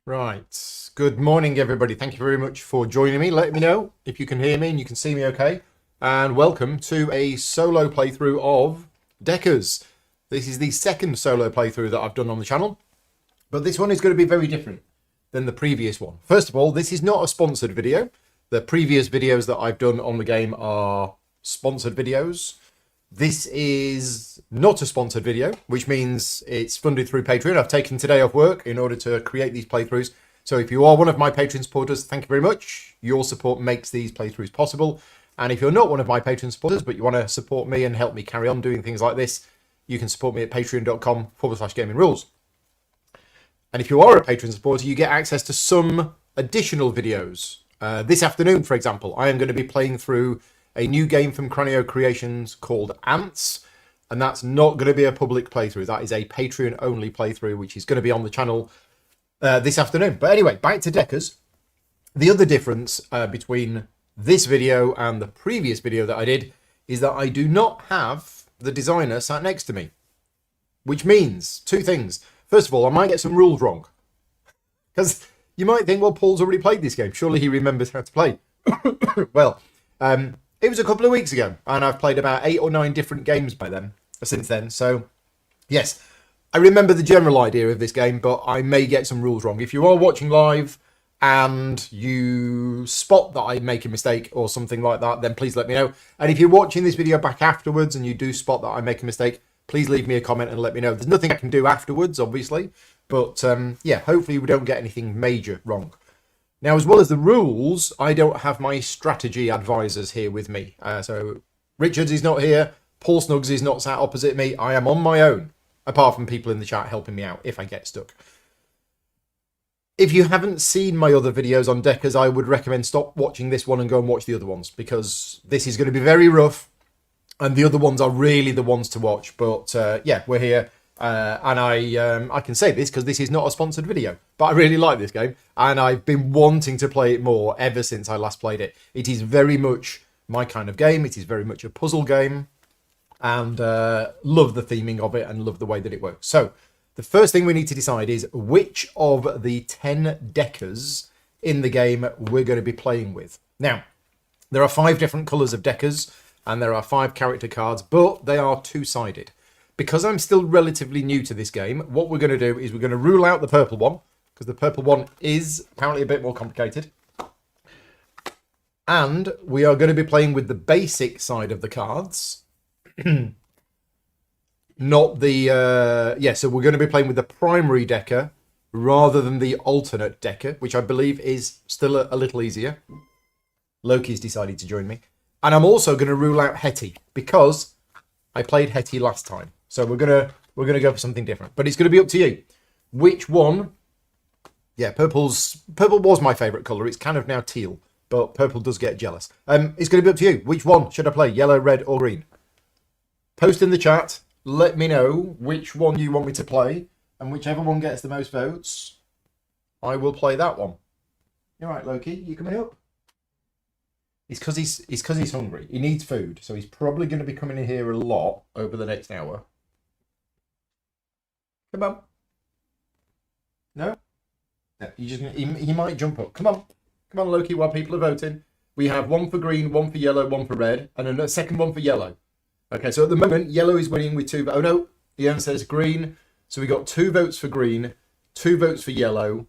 Right. Good morning, everybody. Thank you very much for joining me. Let me know if you can hear me and you can see me okay. And welcome to a solo playthrough of Deckers. This is the second solo playthrough that I've done on the channel, but this one is going to be very different than the previous one. First of all, this is not a sponsored video. The previous videos that I've done on the game are sponsored videos. This is not a sponsored video, which means it's funded through Patreon. I've taken today off work in order to create these playthroughs. So if you are one of my Patreon supporters, thank you very much. Your support makes these playthroughs possible. And if you're not one of my Patreon supporters, but you want to support me and help me carry on doing things like this, you can support me at patreon.com/gaming rules. And if you are a Patreon supporter, you get access to some additional videos. This afternoon, for example, I am going to be playing through a new game from Cranio Creations called Ants, and that's not going to be a public playthrough. That is a Patreon only playthrough, which is going to be on the channel this afternoon. But anyway, back to Deckers. The other difference between this video and the previous video that I did is that I do not have the designer sat next to me, which means two things. First of all, I might get some rules wrong, because you might think, well, Paul's already played this game. Surely he remembers how to play. Well, it was a couple of weeks ago, and I've played about 8 or 9 different games since then. So, yes, I remember the general idea of this game, but I may get some rules wrong. If you are watching live and you spot that I make a mistake or something like that, then please let me know. And if you're watching this video back afterwards and you do spot that I make a mistake, please leave me a comment and let me know. There's nothing I can do afterwards, obviously, but yeah, hopefully we don't get anything major wrong. Now, as well as the rules, I don't have my strategy advisors here with me. So Richards is not here. Paul Snuggs is not sat opposite me. I am on my own, apart from people in the chat helping me out if I get stuck. If you haven't seen my other videos on Deckers, I would recommend stop watching this one and go and watch the other ones, because this is going to be very rough and the other ones are really the ones to watch. But yeah, we're here. And I can say this because this is not a sponsored video, but I really like this game and I've been wanting to play it more ever since I last played it. It is very much my kind of game. It is very much a puzzle game, and love the theming of it and love the way that it works. So the first thing we need to decide is which of the 10 Deckers in the game we're going to be playing with. Now, there are 5 different colours of Deckers and there are 5 character cards, but they are two-sided. Because I'm still relatively new to this game, what we're going to do is we're going to rule out the purple one, because the purple one is apparently a bit more complicated. And we are going to be playing with the basic side of the cards. Not the... yeah, so we're going to be playing with the primary Decker rather than the alternate Decker, which I believe is still a little easier. Loki's decided to join me. And I'm also going to rule out Hetty, because I played Hetty last time. So we're gonna go for something different, but it's gonna be up to you. Which one? Yeah, purple was my favourite colour. It's kind of now teal, but purple does get jealous. It's gonna be up to you. Which one should I play? Yellow, red, or green? Post in the chat. Let me know which one you want me to play, and whichever one gets the most votes, I will play that one. All right, Loki, you coming up? It's because he's hungry. He needs food, so he's probably going to be coming in here a lot over the next hour. Come on. No? No, he might jump up. Come on. Come on, Loki, while people are voting. We have one for green, one for yellow, one for red, and a second one for yellow. Okay, so at the moment, yellow is winning with 2 votes. Oh, no. Ian says green. So we got 2 votes for green, 2 votes for yellow,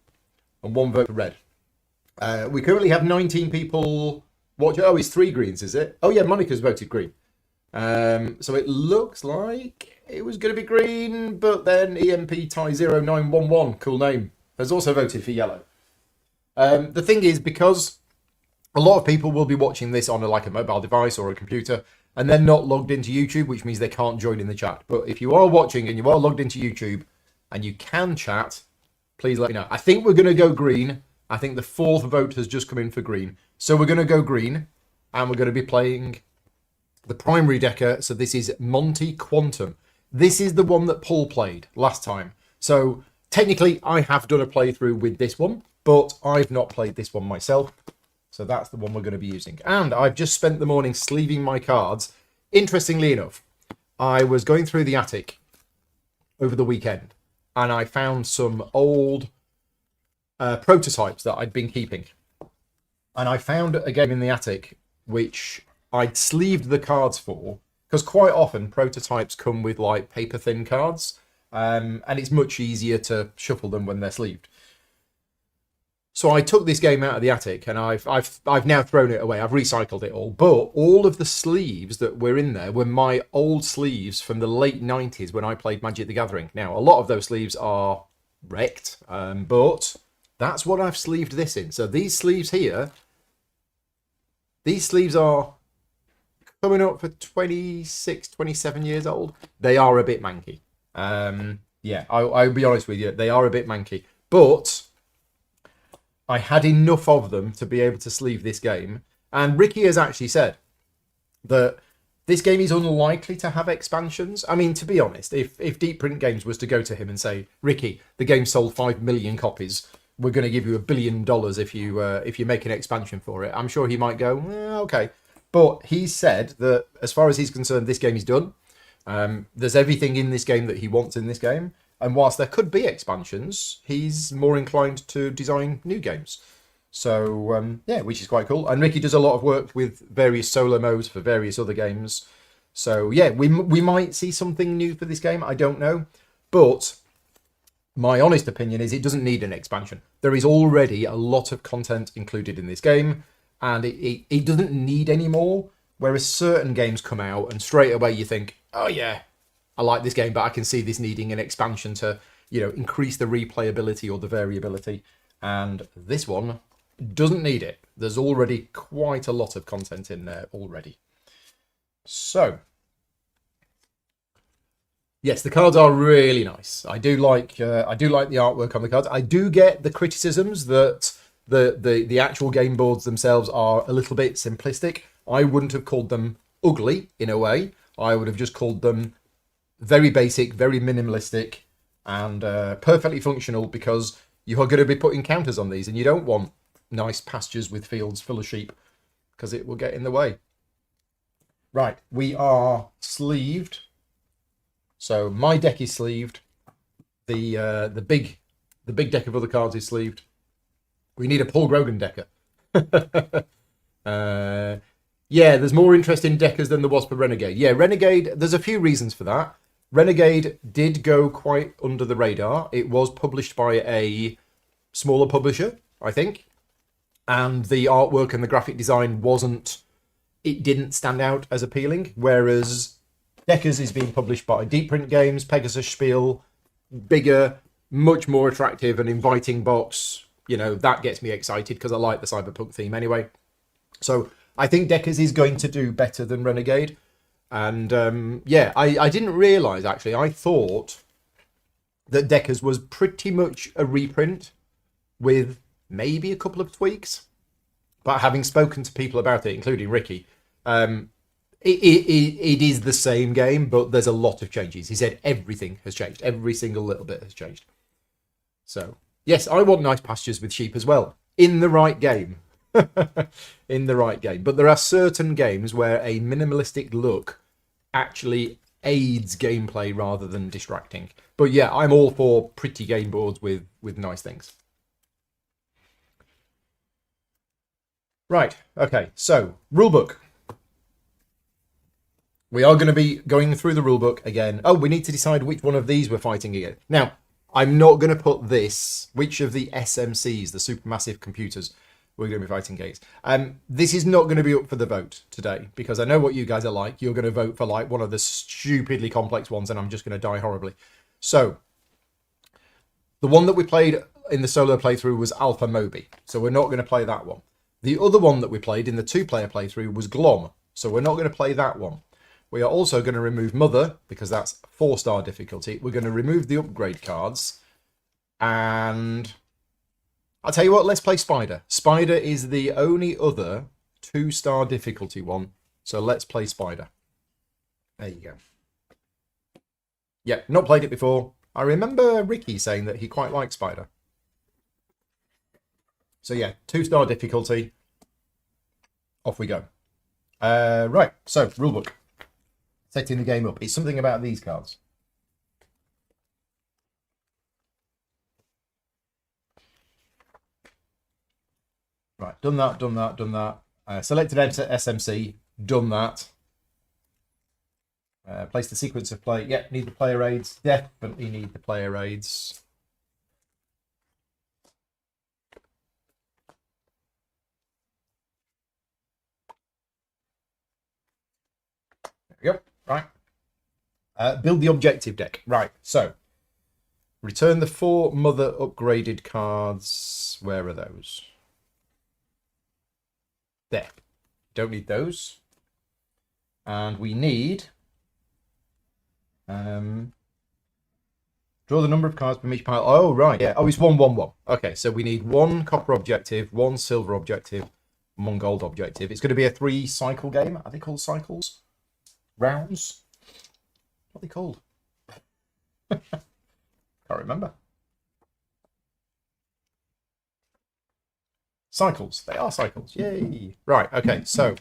and 1 vote for red. We currently have 19 people watching. Oh, it's 3 greens, is it? Oh, yeah, Monica's voted green. So it looks like it was going to be green, but then EMP Tie 0911, cool name, has also voted for yellow. The thing is, because a lot of people will be watching this on a mobile device or a computer, and they're not logged into YouTube, which means they can't join in the chat. But if you are watching and you are logged into YouTube and you can chat, please let me know. I think we're going to go green. I think the 4th vote has just come in for green. So we're going to go green, and we're going to be playing the primary Decker. So this is Monty Quantum. This is the one that Paul played last time. So technically I have done a playthrough with this one, but I've not played this one myself. So that's the one we're going to be using. And I've just spent the morning sleeving my cards. Interestingly enough, I was going through the attic over the weekend and I found some old prototypes that I'd been keeping. And I found a game in the attic which I'd sleeved the cards for, because quite often prototypes come with like paper thin cards, and it's much easier to shuffle them when they're sleeved. So I took this game out of the attic and I've now thrown it away. I've recycled it all, but all of the sleeves that were in there were my old sleeves from the late 90s when I played Magic the Gathering. Now, a lot of those sleeves are wrecked, but that's what I've sleeved this in. So these sleeves here, these sleeves are coming up for 26, 27 years old. They are a bit manky. Yeah, I'll be honest with you, they are a bit manky, but I had enough of them to be able to sleeve this game. And Ricky has actually said that this game is unlikely to have expansions. I mean, to be honest, if Deep Print Games was to go to him and say, Ricky, the game sold 5 million copies, we're going to give you $1 billion if you make an expansion for it, I'm sure he might go, okay. But he said that as far as he's concerned, this game is done. There's everything in this game that he wants in this game. And whilst there could be expansions, he's more inclined to design new games. So, yeah, which is quite cool. And Ricky does a lot of work with various solo modes for various other games. So, yeah, we might see something new for this game. I don't know. But my honest opinion is it doesn't need an expansion. There is already a lot of content included in this game, and it doesn't need any more. Whereas certain games come out and straight away you think, oh, yeah, I like this game, but I can see this needing an expansion to, increase the replayability or the variability. And this one doesn't need it. There's already quite a lot of content in there already. So, yes, the cards are really nice. I do like the artwork on the cards. I do get the criticisms that the actual game boards themselves are a little bit simplistic. I wouldn't have called them ugly in a way. I would have just called them very basic, very minimalistic, and perfectly functional, because you are going to be putting counters on these and you don't want nice pastures with fields full of sheep because it will get in the way. Right, we are sleeved. So my deck is sleeved. The big deck of other cards is sleeved. We need a Paul Grogan decker. Yeah, there's more interest in deckers than there was for Renegade. Yeah, Renegade, there's a few reasons for that. Renegade did go quite under the radar. It was published by a smaller publisher, I think. And the artwork and the graphic design didn't stand out as appealing. Whereas Deckers is being published by Deep Print Games, Pegasus Spiel, bigger, much more attractive and inviting box. That gets me excited because I like the cyberpunk theme anyway. So I think Deckers is going to do better than Renegade. And yeah, I didn't realise, actually. I thought that Deckers was pretty much a reprint with maybe a couple of tweaks. But having spoken to people about it, including Ricky, it is the same game, but there's a lot of changes. He said everything has changed. Every single little bit has changed. So, yes, I want nice pastures with sheep as well. In the right game. In the right game. But there are certain games where a minimalistic look actually aids gameplay rather than distracting. But yeah, I'm all for pretty game boards with nice things. Right, okay, so rulebook. We are going to be going through the rulebook again. Oh, we need to decide which one of these we're fighting again. Now, I'm not going to put which of the SMCs, the supermassive computers, we're going to be fighting against. This is not going to be up for the vote today, because I know what you guys are like. You're going to vote for like one of the stupidly complex ones, and I'm just going to die horribly. So, the one that we played in the solo playthrough was Alpha Moby, so we're not going to play that one. The other one that we played in the 2-player playthrough was Glom, so we're not going to play that one. We are also going to remove Mother, because that's 4-star difficulty. We're going to remove the upgrade cards, and I'll tell you what, let's play Spider. Spider is the only other 2-star difficulty one, so let's play Spider. There you go. Yeah, not played it before. I remember Ricky saying that he quite liked Spider. So yeah, 2-star difficulty. Off we go. Right, so rulebook. Setting the game up. It's something about these cards. Right, done that, done that, done that. Selected SMC, done that. Place the sequence of play. Yep, need the player aids. Definitely need the player aids. There we go. Right. Build the objective deck. Right, so return the 4 mother upgraded cards. Where are those? There. Don't need those. And we need... draw the number of cards from each pile. Oh, right. Yeah. Oh, it's 1, 1, 1. Okay, so we need 1 copper objective, 1 silver objective, 1 gold objective. It's going to be a 3-cycle game. Are they called cycles? Rounds? What are they called? Can't remember. Cycles. They are cycles. Yay. Right. Okay. So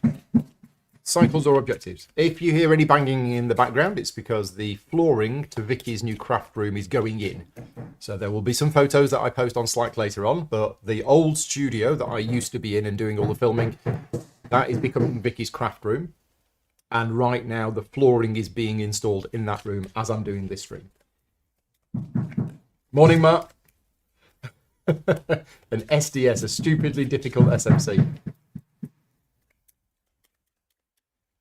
cycles or objectives. If you hear any banging in the background, it's because the flooring to Vicky's new craft room is going in. So there will be some photos that I post on Slack later on, but the old studio that I used to be in and doing all the filming, that is becoming Vicky's craft room. And right now the flooring is being installed in that room as I'm doing this stream. Morning, Matt. An SDS, a stupidly difficult SMC.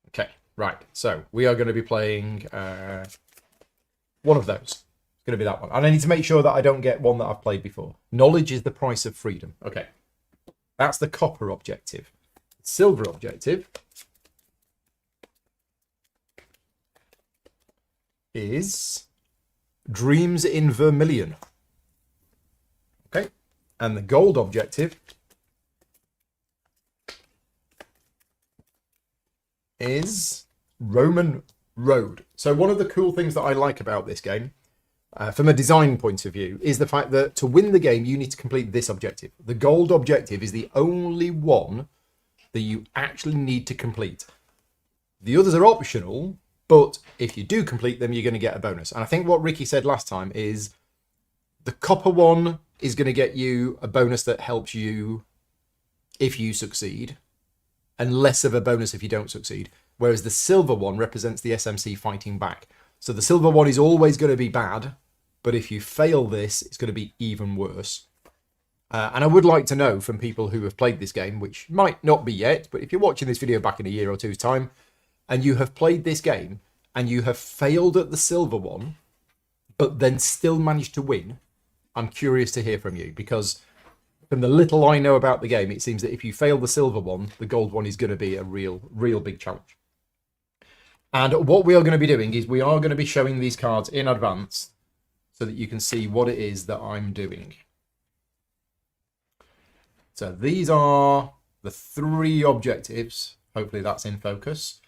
Okay, right. So we are going to be playing one of those. It's going to be that one. And I need to make sure that I don't get one that I've played before. Knowledge is the price of freedom. Okay. That's the copper objective. Silver objective is Dreams in Vermilion. Okay. And the gold objective is Roman Road. So one of the cool things that I like about this game, from a design point of view, is the fact that to win the game, you need to complete this objective. The gold objective is the only one that you actually need to complete. The others are optional, but if you do complete them, you're going to get a bonus. And I think what Ricky said last time is the copper one is going to get you a bonus that helps you if you succeed, and less of a bonus if you don't succeed. Whereas the silver one represents the SMC fighting back. So the silver one is always going to be bad, but if you fail this, it's going to be even worse. And I would like to know from people who have played this game, which might not be yet, but if you're watching this video back in a year or two's time, and you have played this game, and you have failed at the silver one, but then still managed to win, I'm curious to hear from you, because from the little I know about the game, it seems that if you fail the silver one, the gold one is going to be a real big challenge. And what we are going to be doing is we are going to be showing these cards in advance so that you can see what it is that I'm doing. So these are the 3 objectives. Hopefully that's in focus.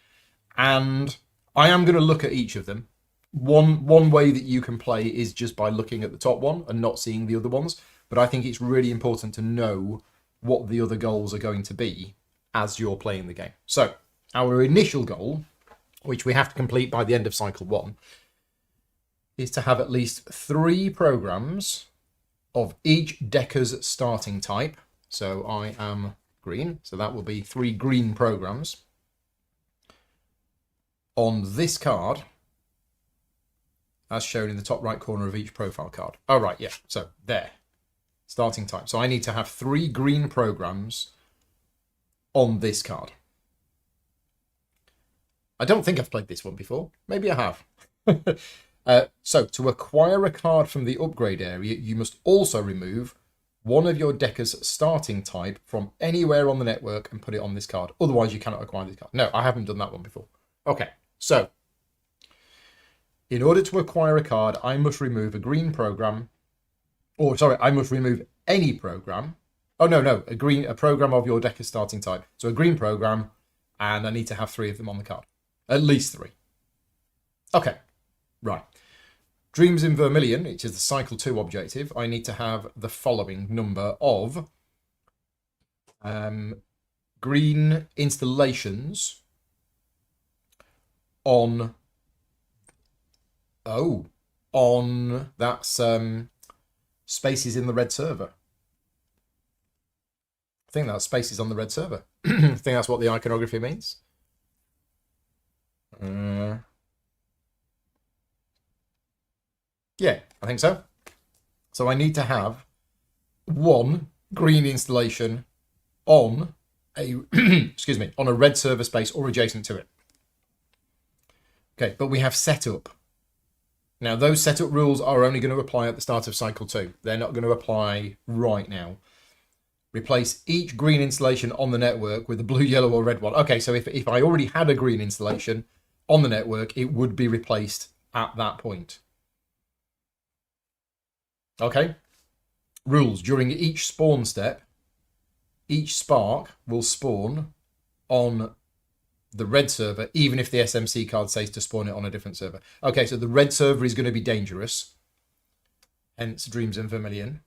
And I am going to look at each of them. One way that you can play is just by looking at the top one and not seeing the other ones. But I think it's really important to know what the other goals are going to be as you're playing the game. So our initial goal, which we have to complete by the end of cycle 1, is to have at least 3 programs of each decker's starting type. So I am green, so that will be 3 green programs on this card, as shown in the top right corner of each profile card. Oh, right, yeah, so there. Starting type. So I need to have 3 green programs on this card. I don't think I've played this one before. Maybe I have. So to acquire a card from the upgrade area, you must also remove one of your decker's starting type from anywhere on the network and put it on this card. Otherwise, you cannot acquire this card. No, I haven't done that one before. Okay, so in order to acquire a card, I must remove a green program. Or, sorry, I must remove any program. Oh, no, a program of your decker's starting type. So a green program, and I need to have 3 of them on the card. At least 3. Okay, right. Dreams in Vermilion, which is the cycle 2 objective, I need to have the following number of green installations on... Oh, on... That's... spaces in the red server. think that space is on the red server. I think that's what the iconography means. Yeah, I think so. So I need to have one green installation on a excuse me, on a red server space or adjacent to it. Okay, but we have setup. Now those setup rules are only going to apply at the start of cycle 2. They're not going to apply right now. Replace each green installation on the network with a blue, yellow, or red one. Okay, so if I already had a green installation on the network, it would be replaced at that point. Okay. Rules. During each spawn step, each spark will spawn on the red server, even if the SMC card says to spawn it on a different server. Okay, so the red server is going to be dangerous, hence Dreams and Vermilion.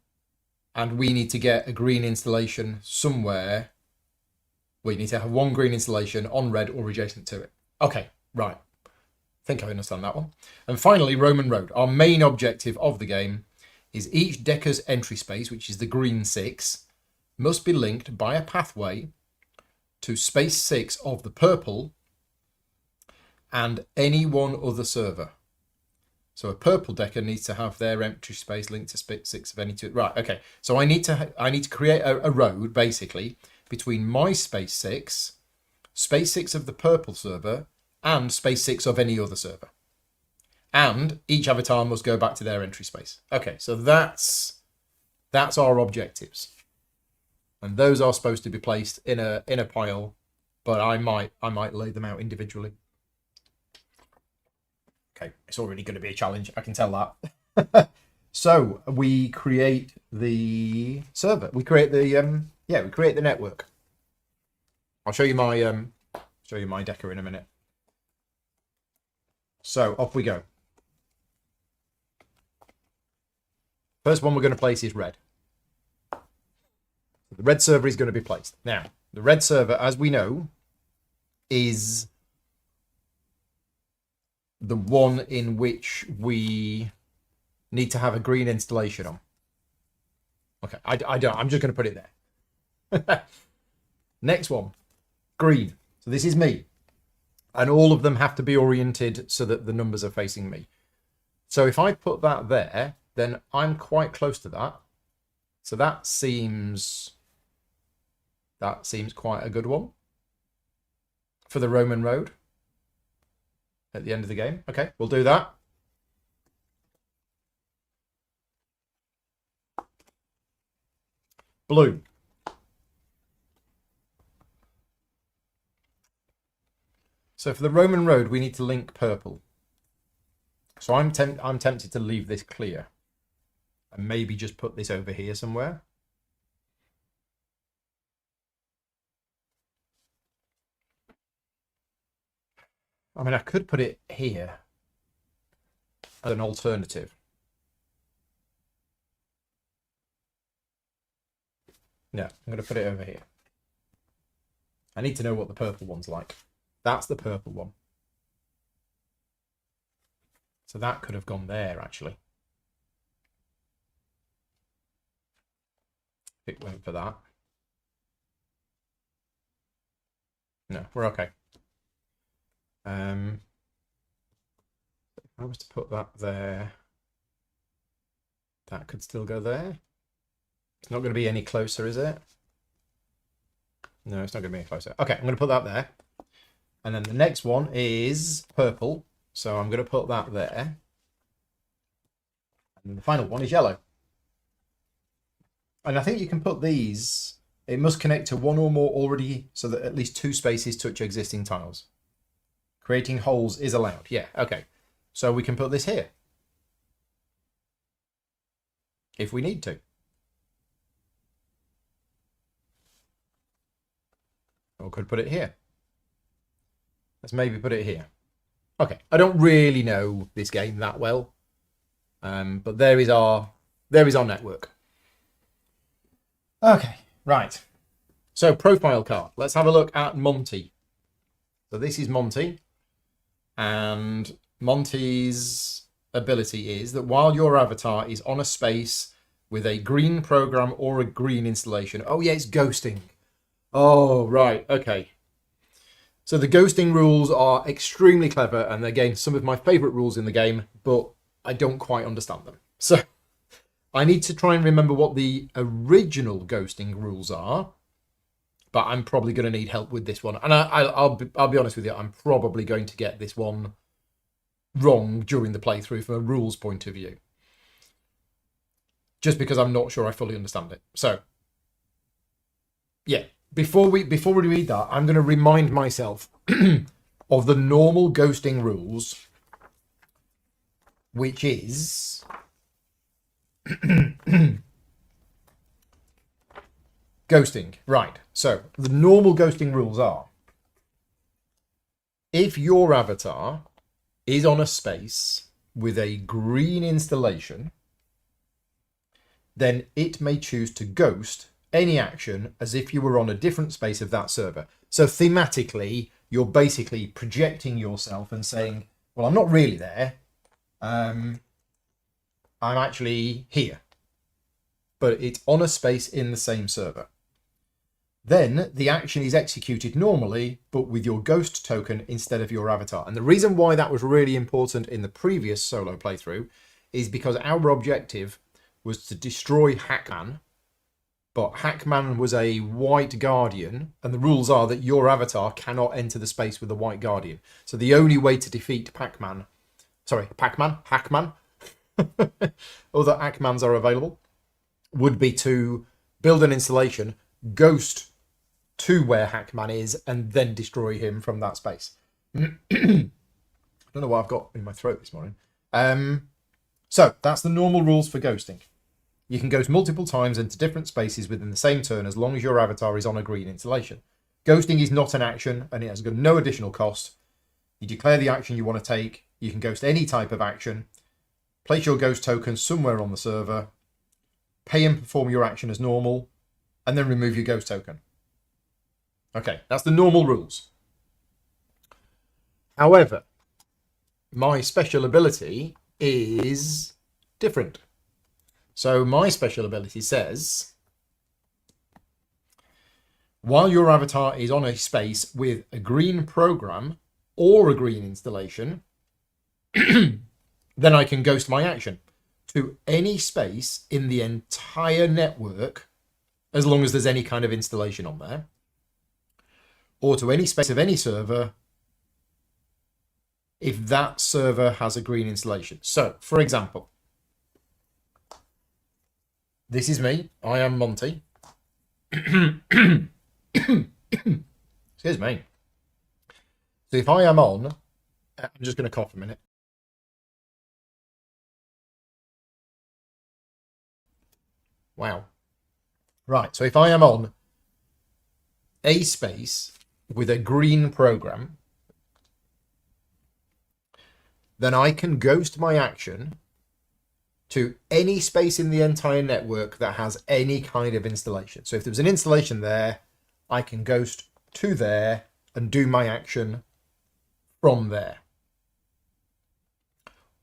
And we need to get a green installation somewhere. We need to have one green installation on red or adjacent to it. Okay, right. I think I understand that one. And finally, Roman Road. Our main objective of the game is each decker's entry space, which is the green 6, must be linked by a pathway to space 6 of the purple and any one other server. So a purple decker needs to have their entry space linked to space 6 of any two. Right, okay. So I need to create a road, basically, between my space 6 of the purple server, and space 6 of any other server. And each avatar must go back to their entry space. Okay, so that's our objectives. And those are supposed to be placed in a pile, but I might lay them out individually. Okay, it's already going to be a challenge, I can tell that. So we create the server. We create the we create the network. I'll show you my decker in a minute. So off we go. First one we're going to place is red. The red server is going to be placed. Now, the red server, as we know, is the one in which we need to have a green installation on. Okay, I'm just going to put it there. Next one, green. So this is me. And all of them have to be oriented so that the numbers are facing me. So if I put that there, then I'm quite close to that. So that seems quite a good one for the Roman Road at the end of the game. Okay, we'll do that. Blue. So for the Roman Road, we need to link purple. So I'm tempted to leave this clear and maybe just put this over here somewhere. I mean, I could put it here as an alternative. No, I'm going to put it over here. I need to know what the purple one's like. That's the purple one. So that could have gone there, actually. It went for that. No, we're okay. If I was to put that there, that could still go there. It's not going to be any closer, is it? No, it's not going to be any closer. Okay, I'm going to put that there. And then the next one is purple. So I'm going to put that there. And then the final one is yellow. And I think you can put these, it must connect to one or more already, so that at least 2 spaces touch existing tiles. Creating holes is allowed. Yeah, okay. So we can put this here. If we need to. Or could put it here. Let's maybe put it here. Okay, I don't really know this game that well. But there is our network. Okay, right. So profile card. Let's have a look at Monty. So this is Monty. And Monty's ability is that while your avatar is on a space with a green program or a green installation. Oh yeah, it's ghosting. Oh, right. Okay. So the ghosting rules are extremely clever, and again, some of my favourite rules in the game, but I don't quite understand them. So I need to try and remember what the original ghosting rules are, but I'm probably going to need help with this one. And I'll be honest with you, I'm probably going to get this one wrong during the playthrough from a rules point of view, just because I'm not sure I fully understand it. So yeah, before we read that, I'm going to remind myself of the normal ghosting rules, which is ghosting. Right. So the normal ghosting rules are: if your avatar is on a space with a green installation, then it may choose to ghost any action as if you were on a different space of that server. So thematically, you're basically projecting yourself and saying, well, I'm not really there. I'm actually here. But it's on a space in the same server. Then the action is executed normally, but with your ghost token instead of your avatar. And the reason why that was really important in the previous solo playthrough is because our objective was to destroy Hackman, but Hackman was a white guardian, and the rules are that your avatar cannot enter the space with a white guardian. So the only way to defeat Hackman, other Hackmans are available, would be to build an installation, ghost to where Hackman is, and then destroy him from that space. I don't know what I've got in my throat this morning. So that's the normal rules for ghosting. You can ghost multiple times into different spaces within the same turn as long as your avatar is on a green installation. Ghosting is not an action, and it has got no additional cost. You declare the action you want to take. You can ghost any type of action. Place your ghost token somewhere on the server. Pay and perform your action as normal, and then remove your ghost token. Okay, that's the normal rules. However, my special ability is different. So my special ability says, while your avatar is on a space with a green program or a green installation, then I can ghost my action to any space in the entire network, as long as there's any kind of installation on there, or to any space of any server if that server has a green installation. So, for example, this is me. I am Monty. Excuse me. So if I am on, I'm just going to cough a minute. Wow. Right, so if I am on a space with a green program, then I can ghost my action to any space in the entire network that has any kind of installation. So if there's an installation there, I can ghost to there and do my action from there.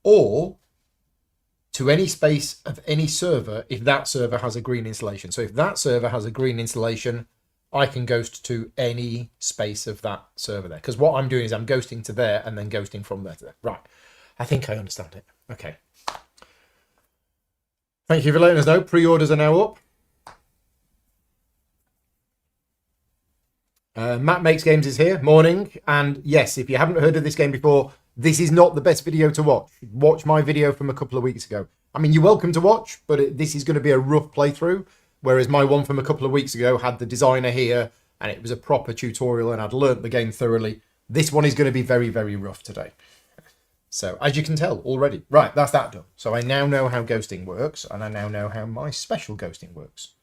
Or to any space of any server if that server has a green installation. So if that server has a green installation, I can ghost to any space of that server there. Because what I'm doing is I'm ghosting to there and then ghosting from there to there. Right. I think I understand it. Okay. Thank you for letting us know. Pre-orders are now up. Matt Makes Games is here. Morning. And yes, if you haven't heard of this game before, this is not the best video to watch. Watch my video from a couple of weeks ago. I mean, you're welcome to watch, but this is going to be a rough playthrough, whereas my one from a couple of weeks ago had the designer here, and it was a proper tutorial, and I'd learnt the game thoroughly. This one is going to be very, very rough today. So, as you can tell already. Right, that's that done. So I now know how ghosting works, and I now know how my special ghosting works.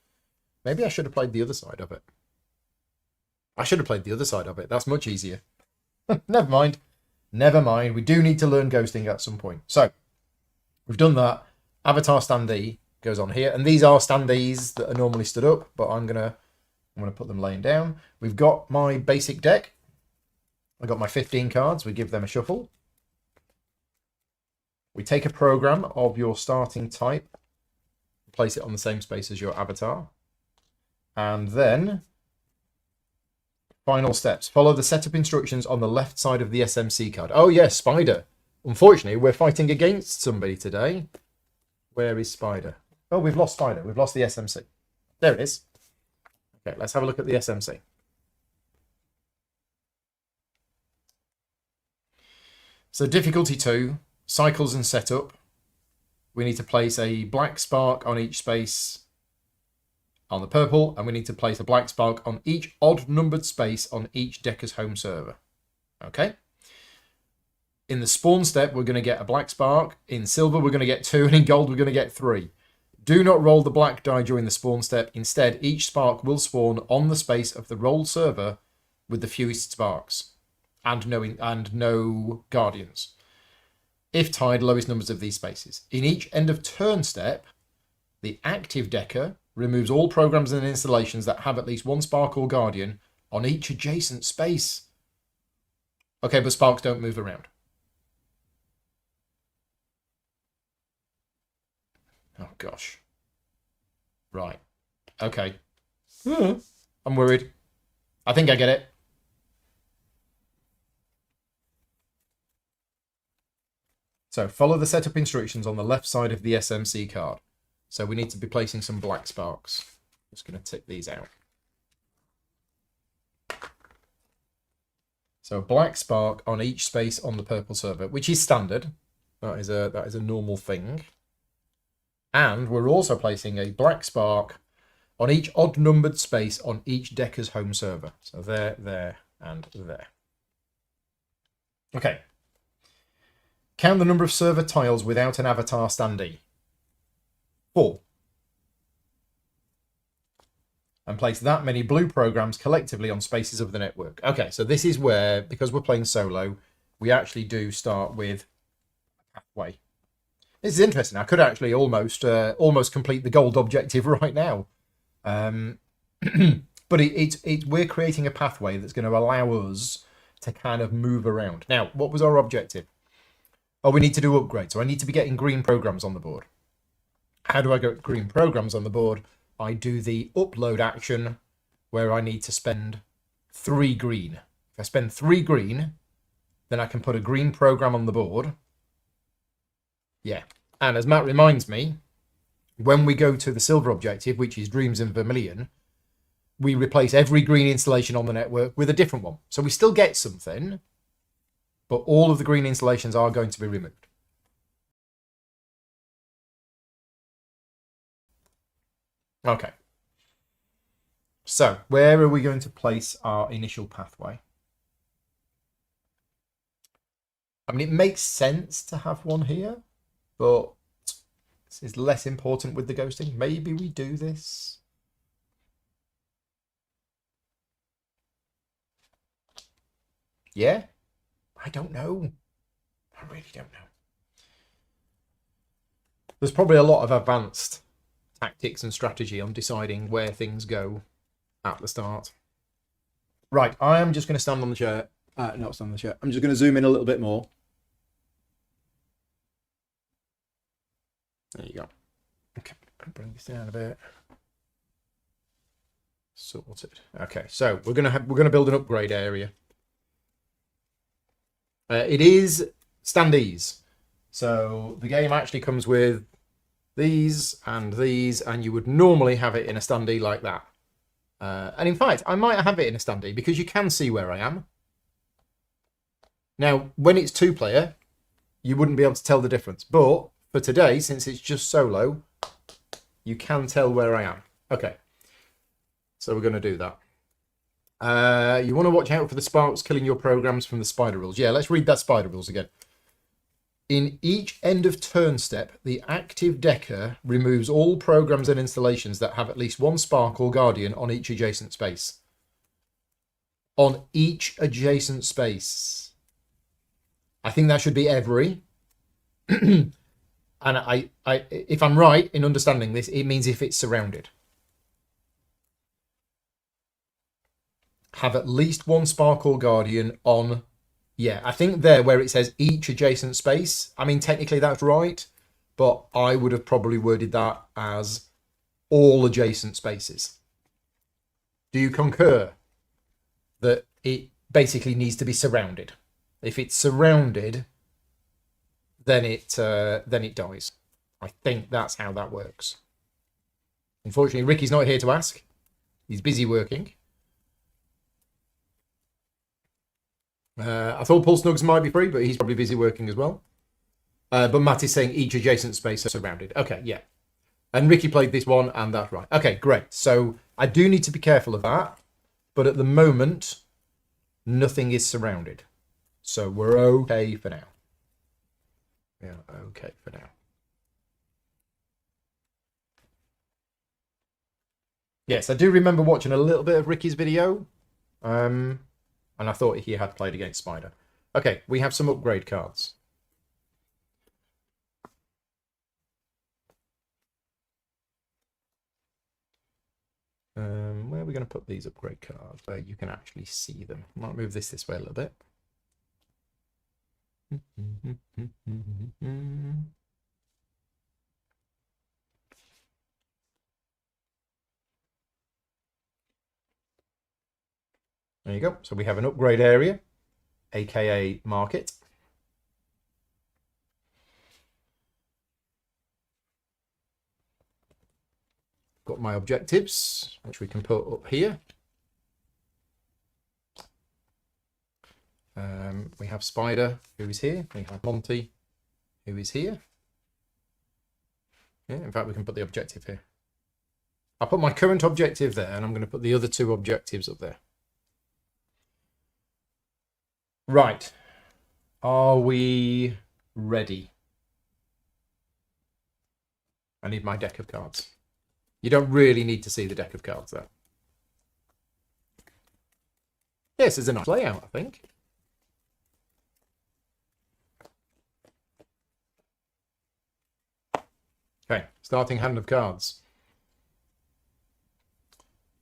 Maybe I should have played the other side of it. I should have played the other side of it. That's much easier. Never mind. Never mind. We do need to learn ghosting at some point. So, we've done that. Avatar standee goes on here. And these are standees that are normally stood up, but I'm gonna put them laying down. We've got my basic deck. I got my 15 cards. We give them a shuffle. We take a program of your starting type, place it on the same space as your avatar, and then Final steps. Follow the setup instructions on the left side of the SMC card. Oh, yes, Spider. Unfortunately, we're fighting against somebody today. Where is Spider? Oh, we've lost Spider. We've lost the SMC. There it is. Okay, let's have a look at the SMC. So difficulty 2, cycles and setup. We need to place a black spark on each space on the purple, and we need to place a black spark on each odd numbered space on each Decker's home server. Okay. In the spawn step, we're going to get a black spark. In silver, we're going to get 2, and in gold, we're going to get 3. Do not roll the black die during the spawn step. Instead, each spark will spawn on the space of the rolled server with the fewest sparks and no guardians. If tied, lowest numbers of these spaces. In each end of turn step, the active Decker removes all programs and installations that have at least 1 spark or guardian on each adjacent space. Okay, but sparks don't move around. Oh, gosh. Right. Okay. I'm worried. I think I get it. So follow the setup instructions on the left side of the SMC card. So we need to be placing some black sparks. Just going to tick these out. So a black spark on each space on the purple server, which is standard. That is a normal thing. And we're also placing a black spark on each odd numbered space on each Decker's home server. So there, there, and there. Okay. Count the number of server tiles without an avatar standee. 4. And place that many blue programs collectively on spaces of the network. Okay, so this is where, because we're playing solo, we actually do start with a pathway. This is interesting. I could actually almost complete the gold objective right now. But we're creating a pathway that's going to allow us to kind of move around. Now, what was our objective? Oh, we need to do upgrades. So I need to be getting green programs on the board. How do I get green programs on the board? I do the upload action where I need to spend 3 green. If I spend 3 green, then I can put a green program on the board. Yeah. And as Matt reminds me, when we go to the silver objective, which is Dreams in Vermilion, we replace every green installation on the network with a different one. So we still get something, but all of the green installations are going to be removed. Okay. So, where are we going to place our initial pathway? I mean, it makes sense to have one here, but this is less important with the ghosting. Maybe we do this. Yeah? I don't know. I really don't know. There's probably a lot of advanced tactics and strategy on deciding where things go at the start. Right, I am just going to stand on the chair. Not stand on the chair. I'm just going to zoom in a little bit more. There you go. Okay, bring this down a bit. Sorted. Okay, so we're gonna build an upgrade area. It is standees. So the game actually comes with these, and you would normally have it in a standee like that. And in fact, I might have it in a standee because you can see where I am. Now, when it's 2-player, you wouldn't be able to tell the difference. But for today, since it's just solo, you can tell where I am. Okay, so we're going to do that. You want to watch out for the sparks killing your programs from the spider rules. Yeah, let's read that spider rules again. In each end of turn step, the active Decker removes all programs and installations that have at least 1 spark or guardian on each adjacent space. On each adjacent space. I think that should be every. And if I'm right in understanding this, it means if it's surrounded. Have at least 1 spark or guardian on. Yeah, I think there where it says each adjacent space, I mean, technically that's right, but I would have probably worded that as all adjacent spaces. Do you concur? that it basically needs to be surrounded. If it's surrounded, then it dies. I think that's how that works. Unfortunately, Ricky's not here to ask. He's busy working. I thought Paul Snuggs might be free, but he's probably busy working as well. But Matt is saying each adjacent space is surrounded. Okay, yeah. And Ricky played this one, and that's right. Okay, great. So I do need to be careful of that. But at the moment, nothing is surrounded. So we're okay for now. Yeah, okay for now. Yes, I do remember watching a little bit of Ricky's video. And I thought he had played against Spider. Okay, we have some upgrade cards. Where are we going to put these upgrade cards? Where you can actually see them. I might move this way a little bit. There you go. So we have an upgrade area, aka market. Got my objectives, which we can put up here. We have Spider, who is here. We have Monty, who is here. Yeah, in fact, we can put the objective here. I'll put my current objective there, and I'm going to put the other two objectives up there. Right. Are we ready? I need my deck of cards. You don't really need to see the deck of cards, though. This is a nice layout, I think. Okay, starting hand of cards.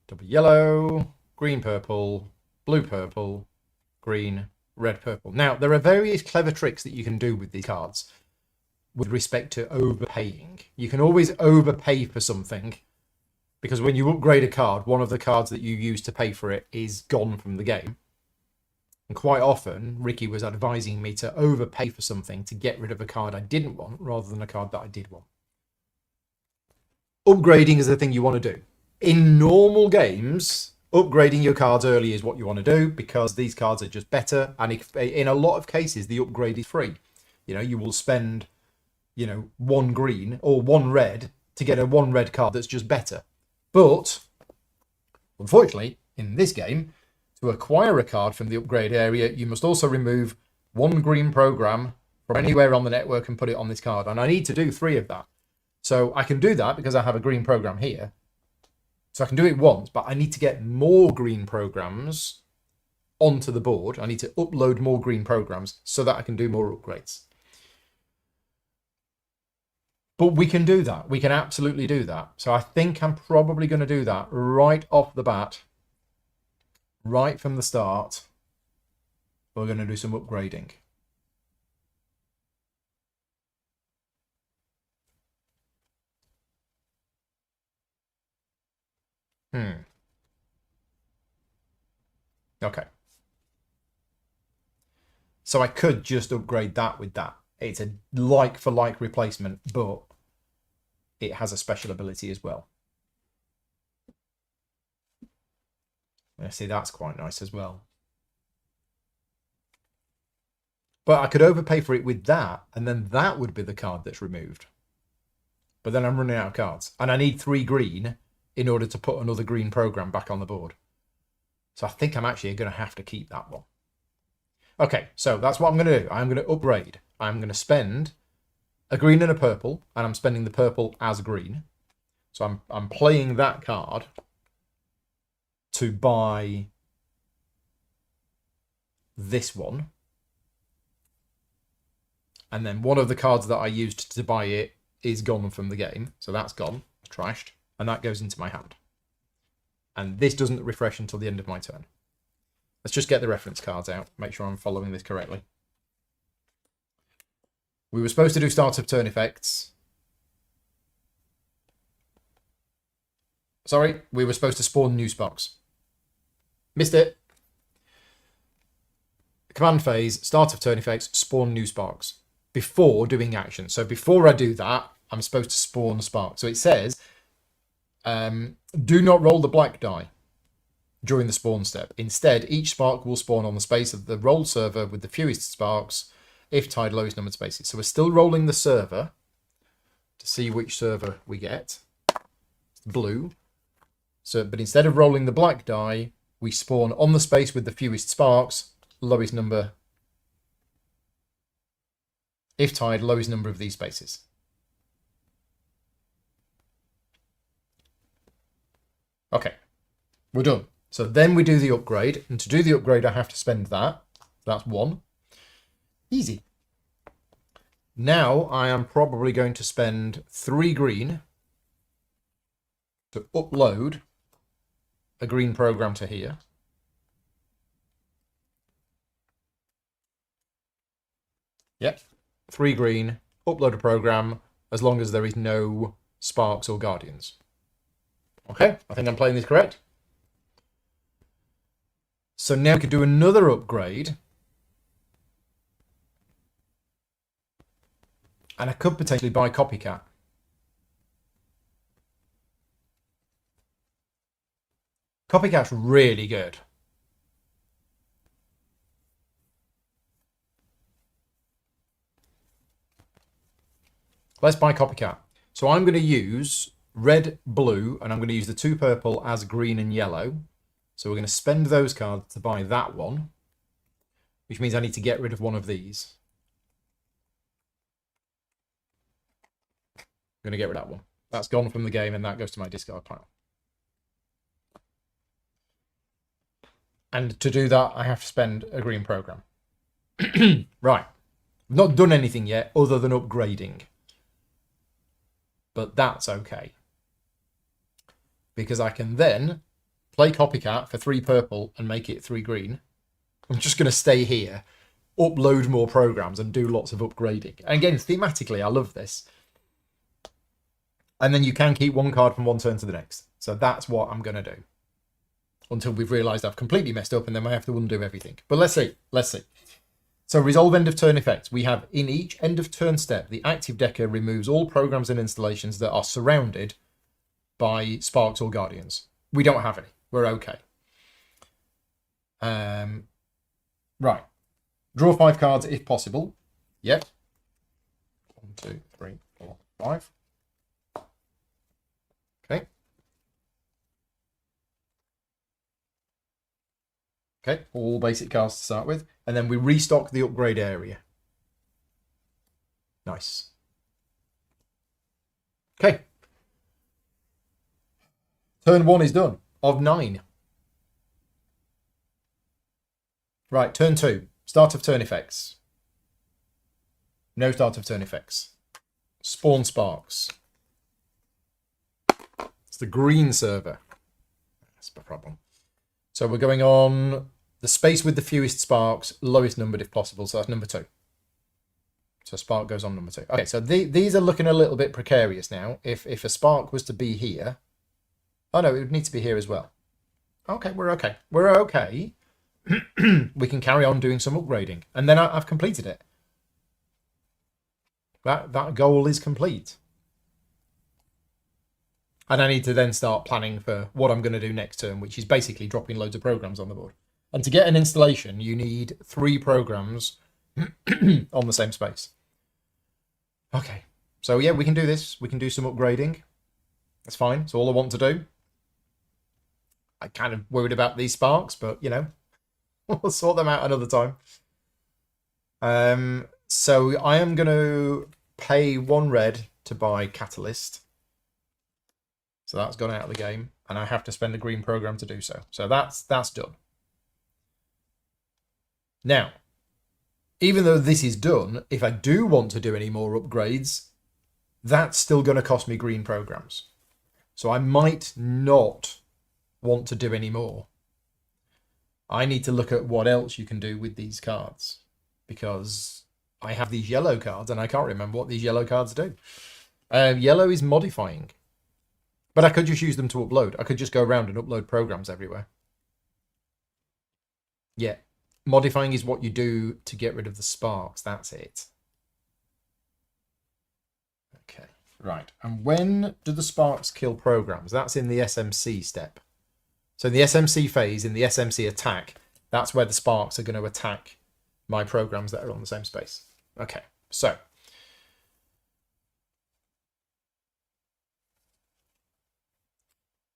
Double yellow, green, purple, blue, purple, green, red, purple. Now, there are various clever tricks that you can do with these cards with respect to overpaying. You can always overpay for something because when you upgrade a card, one of the cards that you use to pay for it is gone from the game. And quite often, Ricky was advising me to overpay for something to get rid of a card I didn't want rather than a card that I did want. Upgrading is the thing you want to do. In normal games, upgrading your cards early is what you want to do because these cards are just better. And if, in a lot of cases, the upgrade is free. You know, you will spend, you know, one green or one red to get a one red card that's just better. But, unfortunately, in this game, to acquire a card from the upgrade area, you must also remove one green program from anywhere on the network and put it on this card. And I need to do 3 of that. So I can do that because I have a green program here. So I can do it once, but I need to get more green programs onto the board. I need to upload more green programs so that I can do more upgrades. But we can do that. We can absolutely do that. So I think I'm probably going to do that right off the bat. Right from the start. We're going to do some upgrading. Okay. So I could just upgrade that with that. It's a like for like replacement, but it has a special ability as well. I see that's quite nice as well. But I could overpay for it with that, and then that would be the card that's removed. But then I'm running out of cards. And I need 3 green in order to put another green program back on the board. So I think I'm actually going to have to keep that one. Okay, so that's what I'm going to do. I'm going to upgrade. I'm going to spend a green and a purple, and I'm spending the purple as green. So I'm playing that card to buy this one. And then one of the cards that I used to buy it is gone from the game. So that's gone, trashed, and that goes into my hand. And this doesn't refresh until the end of my turn. Let's just get the reference cards out, make sure I'm following this correctly. We were supposed to do start of turn effects. Sorry, we were supposed to spawn new sparks. Missed it. Command phase, start of turn effects, spawn new sparks before doing action. So before I do that, I'm supposed to spawn sparks. So it says, do not roll the black die during the spawn step. Instead, each spark will spawn on the space of the rolled server with the fewest sparks if tied lowest numbered spaces. So we're still rolling the server to see which server we get. It's blue. So, but instead of rolling the black die, we spawn on the space with the fewest sparks, lowest number. If tied, lowest number of these spaces. Okay, we're done. So then we do the upgrade, and to do the upgrade, I have to spend that. That's 1. Easy. Now I am probably going to spend 3 green to upload a green program to here. Yep, 3 green, upload a program, as long as there is no sparks or guardians. Okay, I think I'm playing this correct. So now we could do another upgrade. And I could potentially buy Copycat. Copycat's really good. Let's buy Copycat. So I'm going to use red, blue, and I'm going to use the 2 purple as green and yellow. So we're going to spend those cards to buy that one, which means I need to get rid of one of these. I'm going to get rid of that one. That's gone from the game, and that goes to my discard pile. And to do that, I have to spend a green program. Right. I've not done anything yet other than upgrading. But that's okay. Because I can then play Copycat for 3 purple and make it 3 green. I'm just going to stay here, upload more programs, and do lots of upgrading. And again, thematically, I love this. And then you can keep 1 card from one turn to the next. So that's what I'm going to do. Until we've realised I've completely messed up and then I have to undo everything. But let's see. Let's see. So resolve end of turn effects. We have in each end of turn step, the active decker removes all programs and installations that are surrounded by sparks or guardians. We don't have any. We're okay. Right. Draw 5 cards if possible. Yep. 1, 2, 3, 4, 5. Okay. Okay, all basic cards to start with. And then we restock the upgrade area. Nice. Okay. Turn 1 is done, of 9. Right, turn 2. Start of turn effects. No start of turn effects. Spawn sparks. It's the green server. That's the problem. So we're going on the space with the fewest sparks, lowest numbered if possible. So that's number 2. So spark goes on number 2. Okay, so these are looking a little bit precarious now. If a spark was to be here. Oh no, it would need to be here as well. Okay, we're okay. We're okay. We can carry on doing some upgrading. And then I've completed it. That goal is complete. And I need to then start planning for what I'm going to do next turn, which is basically dropping loads of programs on the board. And to get an installation, you need 3 programs on the same space. Okay. So yeah, we can do this. We can do some upgrading. That's fine. It's all I want to do. I'm kind of worried about these sparks, but, you know, we'll sort them out another time. So I am going to pay 1 red to buy Catalyst. So that's gone out of the game, and I have to spend a green program to do so. So that's done. Now, even though this is done, if I do want to do any more upgrades, that's still going to cost me green programs. So I might not want to do any more. I need to look at what else you can do with these cards, because I have these yellow cards and I can't remember what these yellow cards do. Yellow is modifying. But I could just use them to upload. I could just go around and upload programs everywhere. Yeah. Modifying is what you do to get rid of the sparks. That's it. Okay, right. And when do the sparks kill programs? That's in the SMC step. So in the SMC phase, in the SMC attack, that's where the sparks are going to attack my programs that are on the same space. Okay, so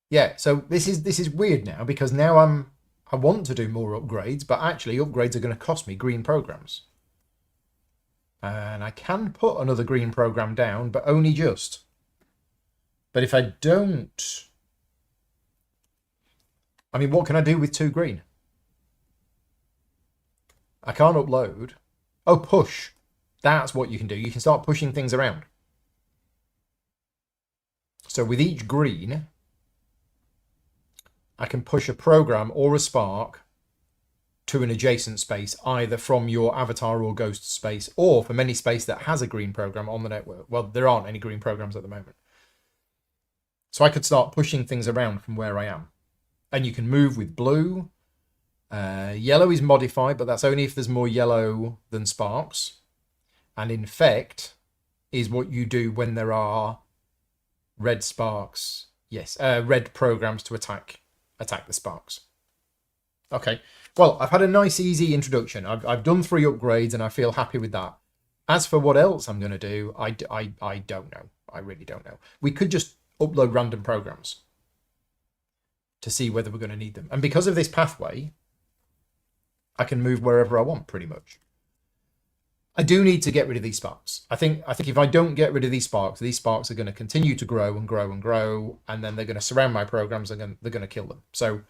yeah, so this is weird now, because now I want to do more upgrades, but actually upgrades are going to cost me green programs. And I can put another green program down, but only just. But if I don't, I mean, what can I do with 2 green? I can't upload. Oh, push. That's what you can do. You can start pushing things around. So with each green, I can push a program or a spark to an adjacent space, either from your avatar or ghost space, or from any space that has a green program on the network. Well, there aren't any green programs at the moment. So I could start pushing things around from where I am. And you can move with blue. Yellow is modified, but that's only if there's more yellow than sparks. And infect is what you do when there are red sparks. Yes, red programs to attack the sparks. Okay, well, I've had a nice easy introduction. I've done 3 upgrades and I feel happy with that. As for what else I'm going to do, I don't know. I really don't know. We could just upload random programs to see whether we're going to need them. And because of this pathway, I can move wherever I want, pretty much. I do need to get rid of these sparks. I think if I don't get rid of these sparks are going to continue to grow and grow and grow, and then they're going to surround my programs and they're going to kill them. So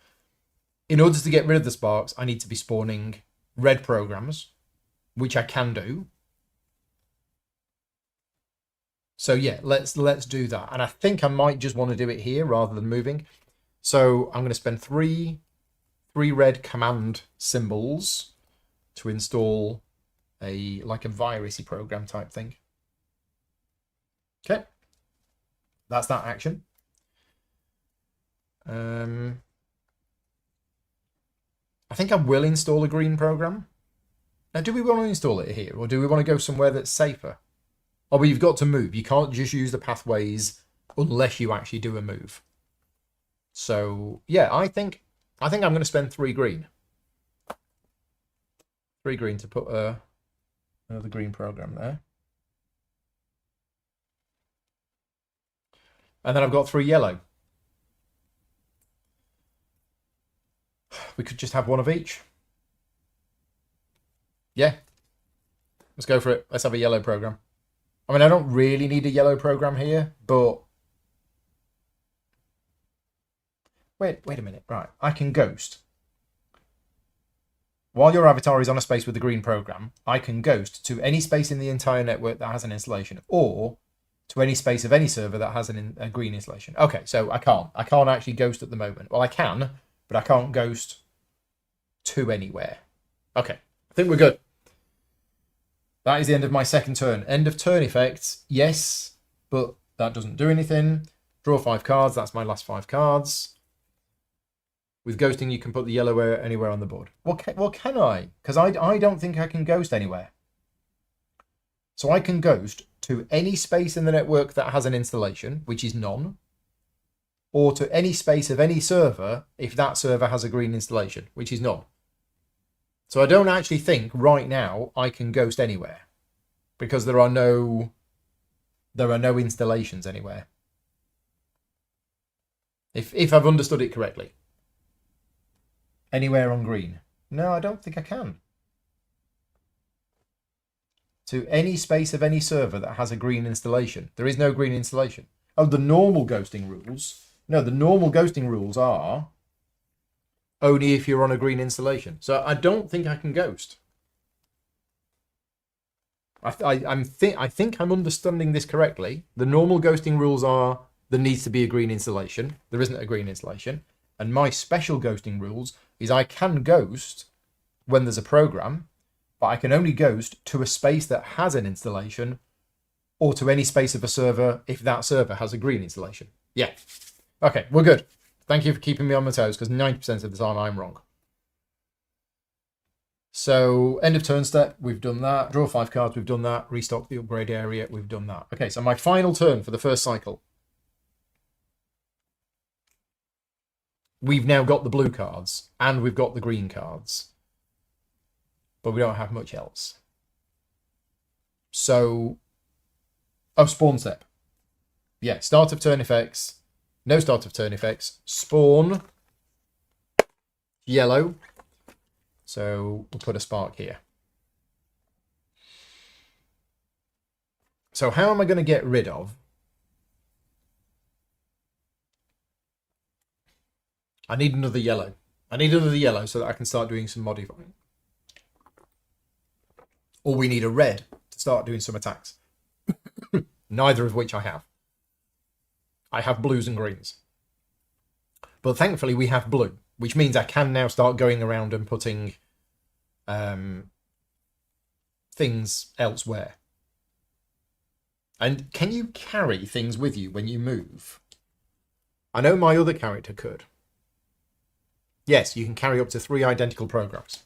in order to get rid of the sparks, I need to be spawning red programs, which I can do. So yeah, let's do that. And I think I might just want to do it here rather than moving. So I'm going to spend three red command symbols to install like a virusy program type thing. Okay, that's that action. I think I will install a green program. Now, do we want to install it here, or do we want to go somewhere that's safer? Oh, but you've got to move. You can't just use the pathways unless you actually do a move. So yeah, I think I'm going to spend 3 green. 3 green to put another green program there. And then I've got 3 yellow. We could just have one of each. Yeah. Let's go for it. Let's have a yellow program. I mean, I don't really need a yellow program here, but wait a minute. Right, I can ghost. While your avatar is on a space with the green program, I can ghost to any space in the entire network that has an installation, or to any space of any server that has a green installation. Okay, so I can't actually ghost at the moment. Well, I can, but I can't ghost to anywhere. Okay, I think we're good. That is the end of my second turn. End of turn effects, yes, but that doesn't do anything. Draw 5 cards, that's my last 5 cards. With ghosting, you can put the yellow anywhere on the board. Well, can I? Because I don't think I can ghost anywhere. So I can ghost to any space in the network that has an installation, which is none, or to any space of any server if that server has a green installation, which is none. So I don't actually think right now I can ghost anywhere, because there are no installations anywhere. If I've understood it correctly. Anywhere on green? No, I don't think I can. To any space of any server that has a green installation. There is no green installation. Oh, the normal ghosting rules. No, the normal ghosting rules are only if you're on a green installation. So I don't think I can ghost. I think I'm understanding this correctly. The normal ghosting rules are there needs to be a green installation. There isn't a green installation. And my special ghosting rules is I can ghost when there's a program, but I can only ghost to a space that has an installation, or to any space of a server if that server has a green installation. Yeah. Okay, we're good. Thank you for keeping me on my toes, because 90% of the time I'm wrong. So end of turn step, we've done that. Draw 5 cards, we've done that. Restock the upgrade area, we've done that. Okay, so my final turn for the first cycle. We've now got the blue cards and we've got the green cards. But we don't have much else. So, spawn step. Yeah, start of turn effects. No start of turn effects. Spawn. Yellow. So we'll put a spark here. So how am I going to get rid of? I need another yellow. I need another yellow so that I can start doing some modifying. Or we need a red to start doing some attacks. Neither of which I have. I have blues and greens. But thankfully we have blue, which means I can now start going around and putting things elsewhere. And can you carry things with you when you move? I know my other character could. Yes, you can carry up to 3 identical programs.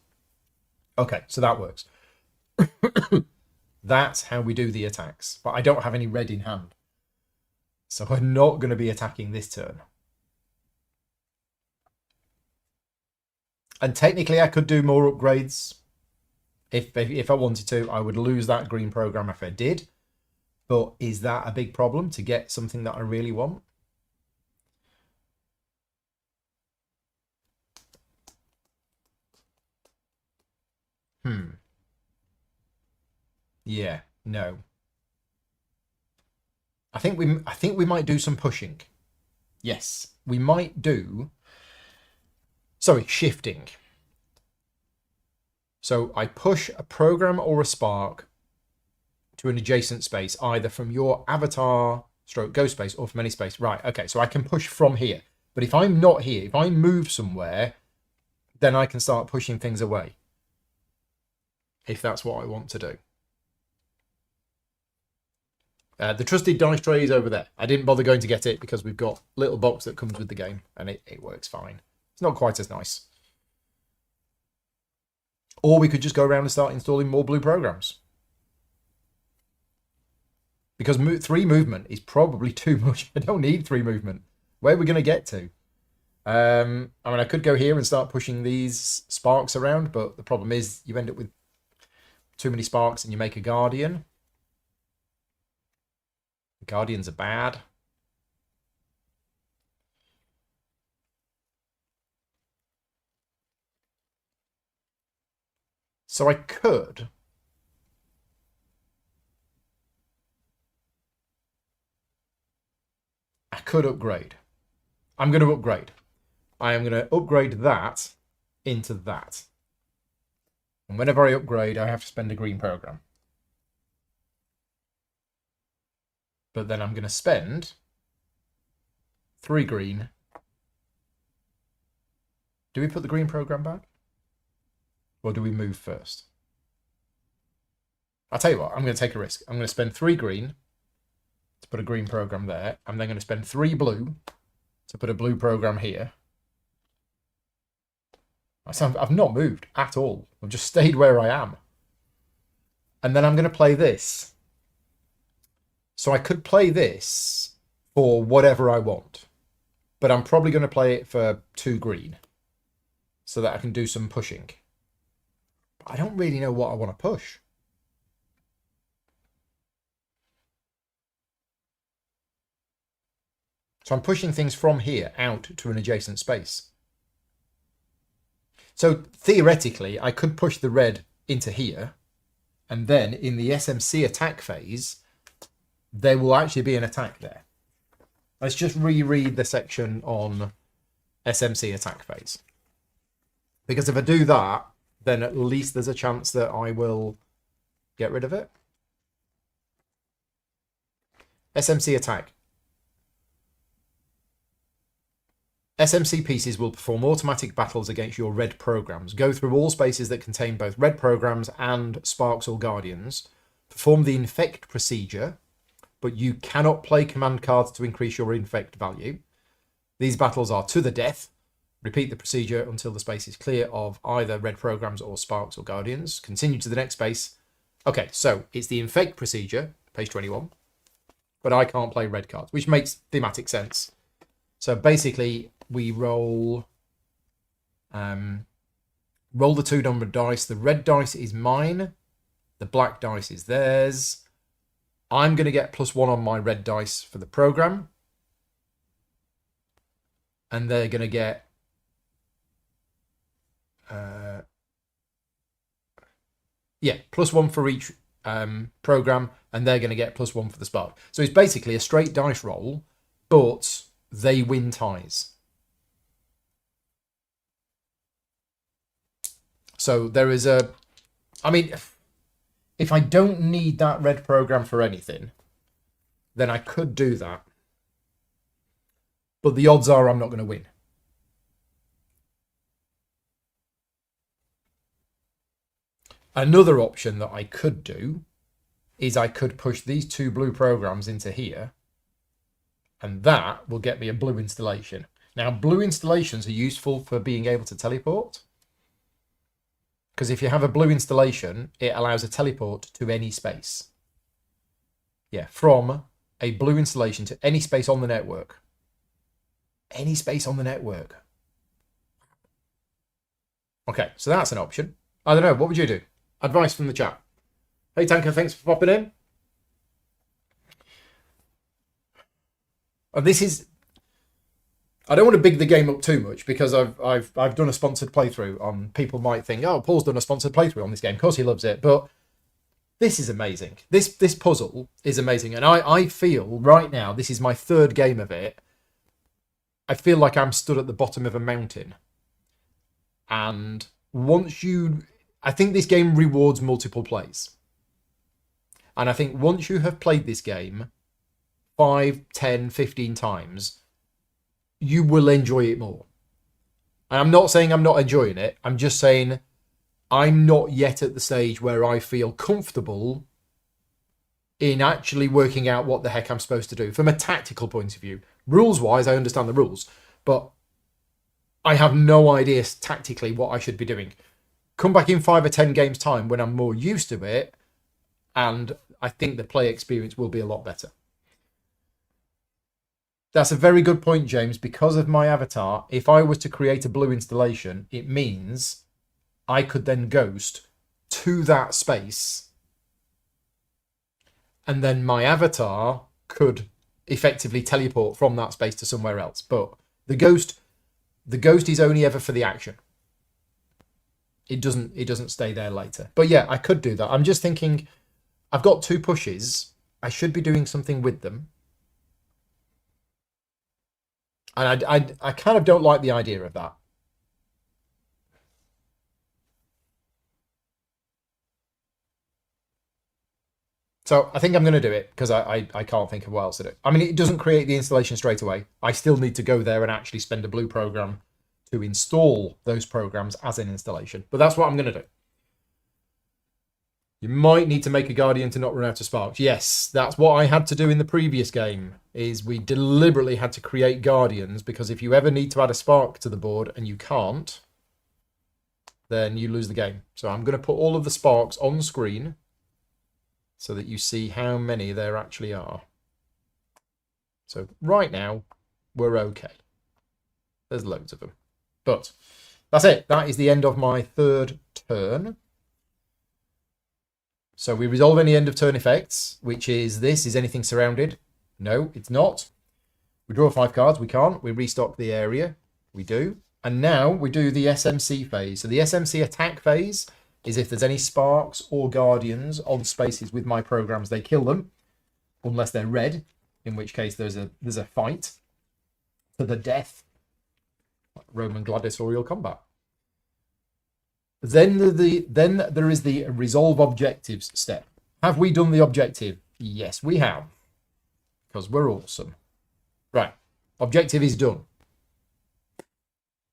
Okay, so that works. That's how we do the attacks. But I don't have any red in hand. So I'm not going to be attacking this turn. And technically I could do more upgrades. If I wanted to, I would lose that green program if I did. But is that a big problem to get something that I really want? Yeah, no. I think we might do some pushing. Yes, we might do. Sorry, shifting. So I push a program or a spark to an adjacent space, either from your avatar stroke ghost space or from any space. Right, okay, so I can push from here. But if I'm not here, if I move somewhere, then I can start pushing things away. If that's what I want to do. The trusted dice tray is over there. I didn't bother going to get it because we've got a little box that comes with the game and it works fine. It's not quite as nice. Or we could just go around and start installing more blue programs. Because 3 movement is probably too much. I don't need 3 movement. Where are we going to get to? I mean, I could go here and start pushing these sparks around, but the problem is you end up with too many sparks and you make a guardian. Guardians are bad. So I could upgrade. I'm going to upgrade. I am going to upgrade that into that. And whenever I upgrade, I have to spend a green program. But then I'm going to spend 3 green. Do we put the green program back? Or do we move first? I'll tell you what, I'm going to take a risk. I'm going to spend 3 green to put a green program there. I'm then going to spend 3 blue to put a blue program here. I've not moved at all. I've just stayed where I am. And then I'm going to play this. So I could play this for whatever I want. But I'm probably going to play it for 2 green. So that I can do some pushing. But I don't really know what I want to push. So I'm pushing things from here out to an adjacent space. So theoretically, I could push the red into here. And then in the SMC attack phase, there will actually be an attack there. Let's just reread the section on SMC attack phase. Because if I do that, then at least there's a chance that I will get rid of it. SMC attack. SMC pieces will perform automatic battles against your red programs. Go through all spaces that contain both red programs and sparks or guardians. Perform the infect procedure, but you cannot play command cards to increase your infect value. These battles are to the death. Repeat the procedure until the space is clear of either red programs or sparks or guardians. Continue to the next space. Okay, so it's the infect procedure, page 21, but I can't play red cards, which makes thematic sense. So basically, we roll the 2 numbered dice. The red dice is mine. The black dice is theirs. I'm going to get +1 on my red dice for the program. And they're going to get +1 for each program, and they're going to get +1 for the spark. So it's basically a straight dice roll, but they win ties. So there is I mean, if I don't need that red program for anything, then I could do that. But the odds are I'm not going to win. Another option that I could do is I could push these 2 blue programs into here, and that will get me a blue installation. Now, blue installations are useful for being able to teleport, because if you have a blue installation, it allows a teleport to any space. Yeah, from a blue installation to any space on the network. Any space on the network. Okay, so that's an option. I don't know, what would you do? Advice from the chat. Hey Tanker, thanks for popping in. And this is, I don't want to big the game up too much because I've done a sponsored playthrough on. People might think, oh, Paul's done a sponsored playthrough on this game. Of course he loves it, but this is amazing. This puzzle is amazing, and I feel right now this is my 3rd game of it. I feel like I'm stood at the bottom of a mountain, and I think this game rewards multiple plays. And I think once you have played this game 5, 10, 15 times, you will enjoy it more. And I'm not saying I'm not enjoying it. I'm just saying I'm not yet at the stage where I feel comfortable in actually working out what the heck I'm supposed to do from a tactical point of view. Rules-wise, I understand the rules, but I have no idea tactically what I should be doing. Come back in 5 or 10 games' time when I'm more used to it, and I think the play experience will be a lot better. That's a very good point, James. Because of my avatar, if I was to create a blue installation, it means I could then ghost to that space, and then my avatar could effectively teleport from that space to somewhere else. But the ghost is only ever for the action. It doesn't stay there later. But yeah, I could do that. I'm just thinking, I've got 2 pushes. I should be doing something with them. And I kind of don't like the idea of that. So I think I'm going to do it because I can't think of what else to do. I mean, it doesn't create the installation straight away. I still need to go there and actually spend a blue program to install those programs as an installation. But that's what I'm going to do. You might need to make a guardian to not run out of sparks. Yes, that's what I had to do in the previous game, is we deliberately had to create guardians, because if you ever need to add a spark to the board and you can't, then you lose the game. So I'm going to put all of the sparks on screen so that you see how many there actually are. So right now, we're okay. There's loads of them. But that's it. That is the end of my 3rd turn. So we resolve any end of turn effects, which is this. Is anything surrounded? No, it's not. We draw 5 cards. We can't. We restock the area. We do. And now we do the SMC phase. So the SMC attack phase is if there's any sparks or guardians on spaces with my programs, they kill them, unless they're red, in which case there's a fight to the death, like Roman gladiatorial combat. Then there is the resolve objectives step. Have we done the objective? Yes, we have, because we're awesome. Right, objective is done.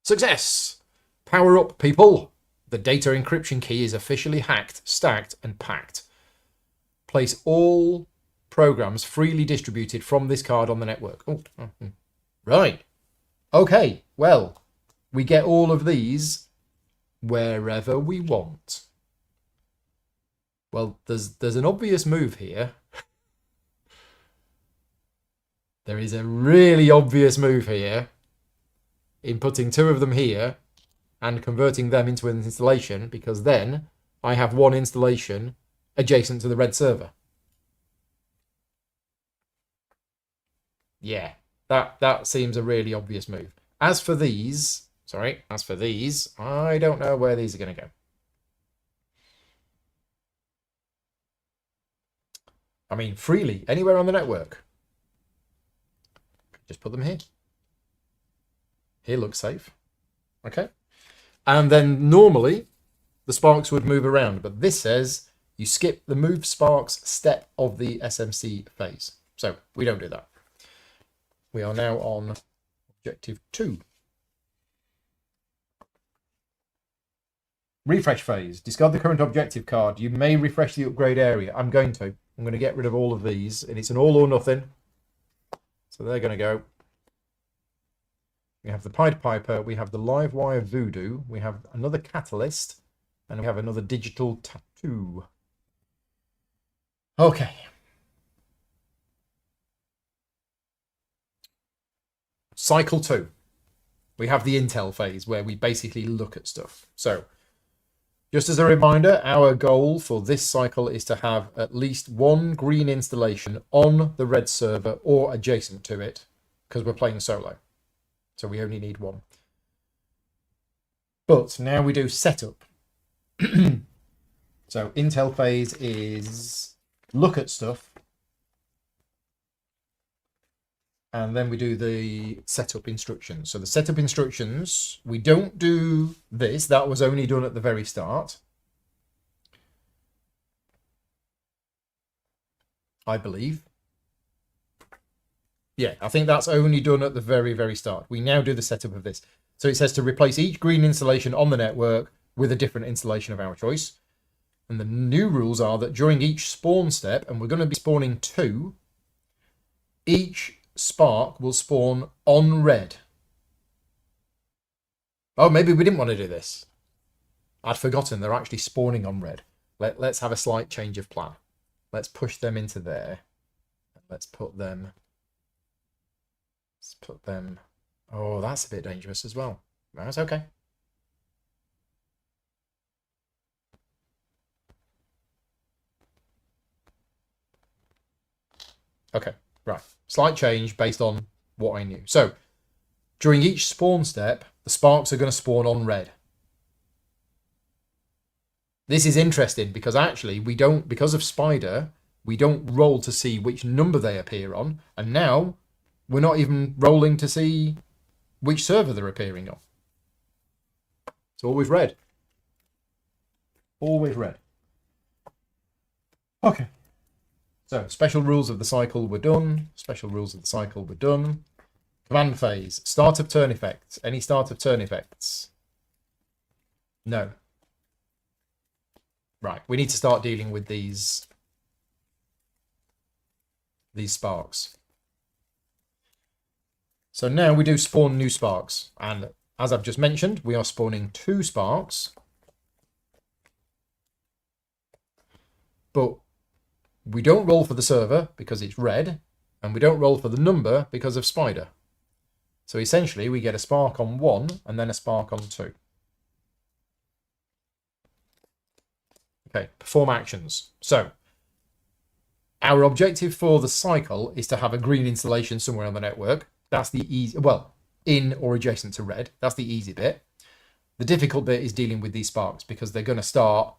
Success! Power up, people! The data encryption key is officially hacked, stacked, and packed. Place all programs freely distributed from this card on the network. Right. Okay, well, we get all of these wherever we want. Well, there's an obvious move here. There is a really obvious move here in putting 2 of them here and converting them into an installation, because then I have 1 installation adjacent to the red server. Yeah, that seems a really obvious move. As for these, I don't know where these are going to go. I mean, freely, anywhere on the network. Just put them here. Here looks safe. Okay. And then normally the sparks would move around, but this says you skip the move sparks step of the SMC phase. So we don't do that. We are now on objective 2. Refresh phase. Discard the current objective card. You may refresh the upgrade area. I'm going to get rid of all of these, and it's an all or nothing. So they're going to go. We have the Pied Piper, we have the Live Wire Voodoo, we have another Catalyst, and we have another Digital Tattoo. Okay. Cycle 2. We have the Intel phase, where we basically look at stuff. So, just as a reminder, our goal for this cycle is to have at least 1 green installation on the red server or adjacent to it, because we're playing solo. So we only need 1. But now we do setup. So Intel phase is look at stuff. And then we do the setup instructions. So the setup instructions, we don't do this. That was only done at the very start, I believe. Yeah, I think that's only done at the very, very start. We now do the setup of this. So it says to replace each green installation on the network with a different installation of our choice. And the new rules are that during each spawn step, and we're going to be spawning 2, each spark will spawn on red. Oh, maybe we didn't want to do this. I'd forgotten they're actually spawning on red. Let's have a slight change of plan. Let's push them into there. Let's put them... Oh, that's a bit dangerous as well. That's okay. Okay, right. Slight change based on what I knew. So, during each spawn step, the sparks are going to spawn on red. This is interesting because actually we don't, because of Spider, we don't roll to see which number they appear on. And now we're not even rolling to see which server they're appearing on. It's always red. Always red. Okay. So, special rules of the cycle were done. Special rules of the cycle were done. Command phase. Start of turn effects. Any start of turn effects? No. Right. We need to start dealing with these sparks. So now we do spawn new sparks. And as I've just mentioned, we are spawning 2 sparks. But we don't roll for the server because it's red. And we don't roll for the number because of Spider. So essentially we get a spark on 1 and then a spark on 2. Okay, perform actions. So our objective for the cycle is to have a green installation somewhere on the network. That's the easy, well, in or adjacent to red. That's the easy bit. The difficult bit is dealing with these sparks because they're going to start,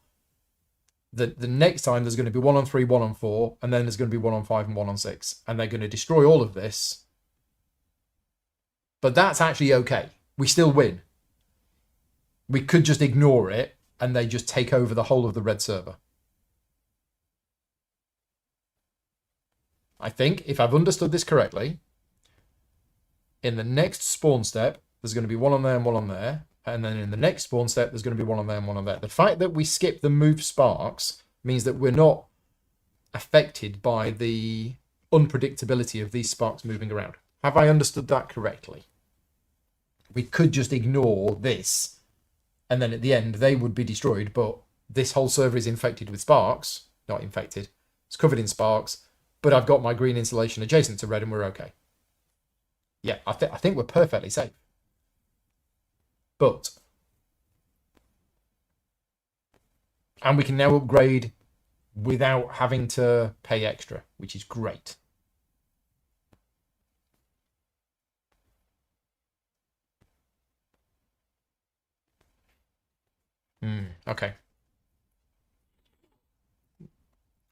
the next time there's going to be 1 on 3, 1 on 4, and then there's going to be 1 on 5 and 1 on 6. And they're going to destroy all of this. But that's actually okay. We still win. We could just ignore it and they just take over the whole of the red server. I think, if I've understood this correctly, in the next spawn step, there's going to be 1 on there and 1 on there. And then in the next spawn step, there's going to be 1 on there and 1 on there. The fact that we skip the move sparks means that we're not affected by the unpredictability of these sparks moving around. Have I understood that correctly? We could just ignore this, and then at the end they would be destroyed, but this whole server is infected with sparks. Not infected. It's covered in sparks, but I've got my green insulation adjacent to red and we're okay. Yeah, I think we're perfectly safe. But... and we can now upgrade without having to pay extra, which is great. Okay.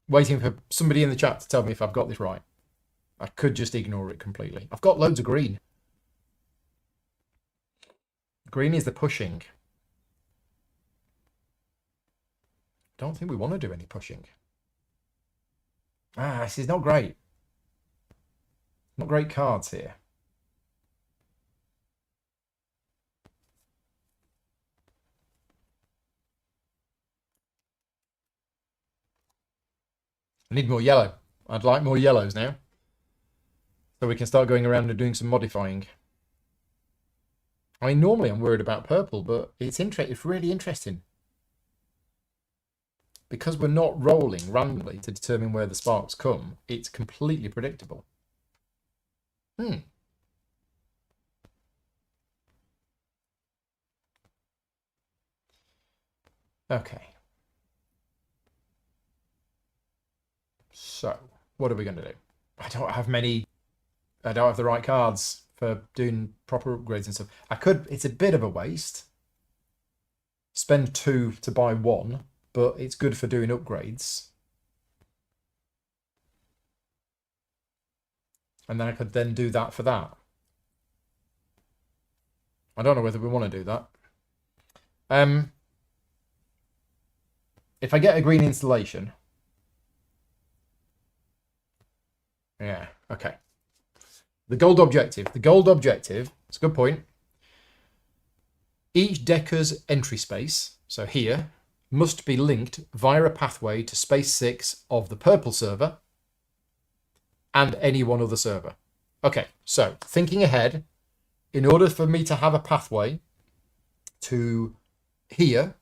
Waiting for somebody in the chat to tell me if I've got this right. I could just ignore it completely. I've got loads of green. Green is the pushing. Don't think we want to do any pushing. This is not great. Not great cards here. I need more yellow. I'd like more yellows now. So we can start going around and doing some modifying. I mean, normally I'm worried about purple, but it's really interesting. Because we're not rolling randomly to determine where the sparks come, it's completely predictable. Okay. So, what are we going to do? I don't have the right cards for doing proper upgrades and stuff. It's a bit of a waste. Spend 2 to buy 1, but it's good for doing upgrades. And then I could then do that for that. I don't know whether we want to do that. If I get a green installation... yeah, okay. The gold objective. It's a good point. Each decker's entry space, so here, must be linked via a pathway to space 6 of the purple server and any one other server. Okay, so thinking ahead, in order for me to have a pathway to here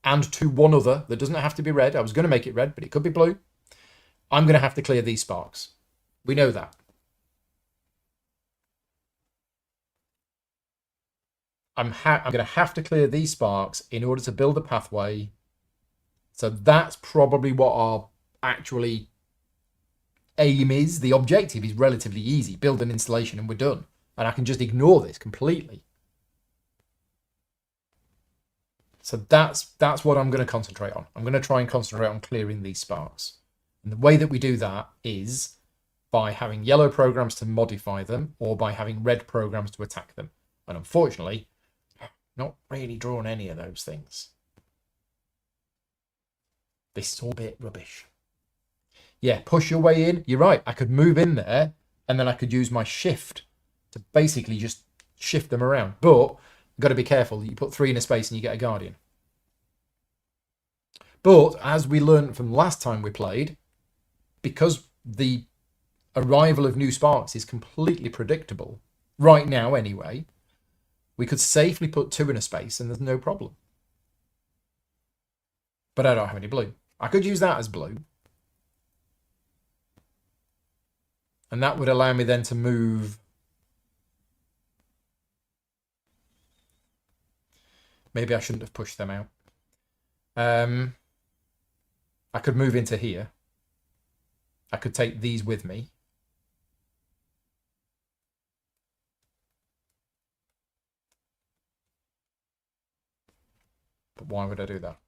and to one other that doesn't have to be red, I was going to make it red, but it could be blue, I'm going to have to clear these sparks. We know that. I'm going to have to clear these sparks in order to build a pathway. So that's probably what our actually aim is. The objective is relatively easy. Build an installation and we're done. And I can just ignore this completely. So that's what I'm going to concentrate on. I'm going to try and concentrate on clearing these sparks. And the way that we do that is by having yellow programs to modify them or by having red programs to attack them. And unfortunately, not really drawn any of those things. This is all a bit rubbish. Yeah, push your way in. You're right. I could move in there and then I could use my shift to basically just shift them around. But you've got to be careful. You put 3 in a space and you get a guardian. But as we learned from last time we played, because the arrival of new sparks is completely predictable, right now anyway, we could safely put 2 in a space and there's no problem. But I don't have any blue. I could use that as blue. And that would allow me then to move... maybe I shouldn't have pushed them out. I could move into here. I could take these with me. But why would I do that?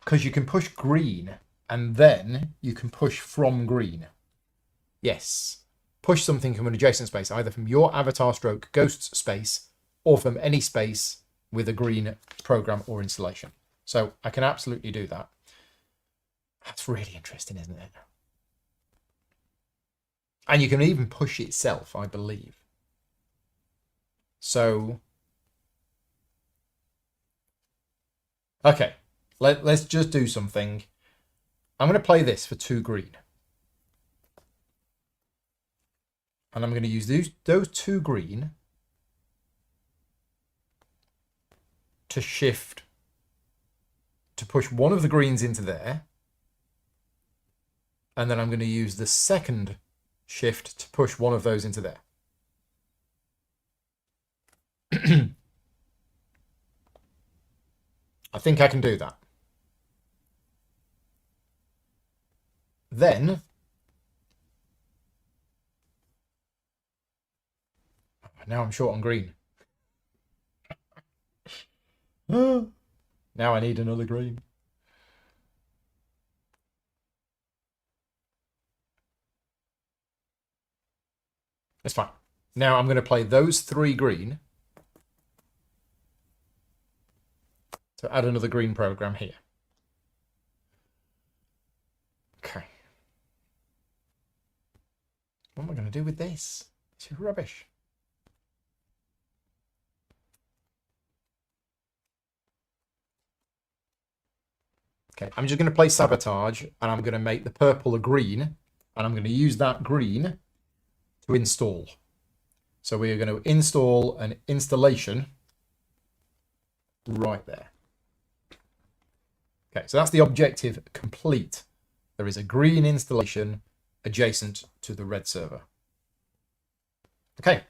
Because you can push green and then you can push from green. Yes. Push something from an adjacent space, either from your avatar stroke ghost's space or from any space with a green program or installation. So I can absolutely do that. That's really interesting, isn't it? And you can even push itself, I believe. So, okay, let's just do something. I'm going to play this for 2 green. And I'm going to use those 2 green to shift, to push one of the greens into there. And then I'm going to use the second shift to push one of those into there. I think I can do that. Then now I'm short on green. Now I need another green. It's fine. Now I'm going to play those 3 green to add another green program here. Okay. What am I going to do with this? It's rubbish. Okay, I'm just going to play Sabotage, and I'm going to make the purple a green, and I'm going to use that green to install. So we are going to install an installation right there. Okay, so that's the objective complete. There is a green installation adjacent to the red server. Okay.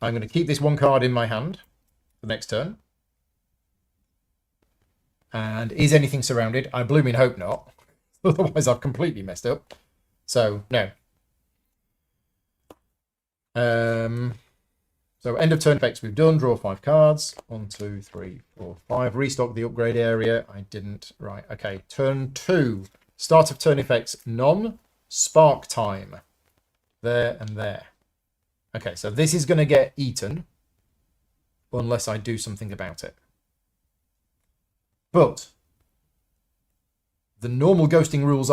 I'm going to keep this 1 card in my hand for the next turn. And is anything surrounded? I blooming hope not. Otherwise I've completely messed up. So, no. So end of turn effects we've done. Draw 5 cards. 1, 2, 3, 4, 5. Restock the upgrade area. I didn't. Right. Okay. Turn 2. Start of turn effects. None. Spark time. There and there. Okay. So this is going to get eaten unless I do something about it. But the normal ghosting rules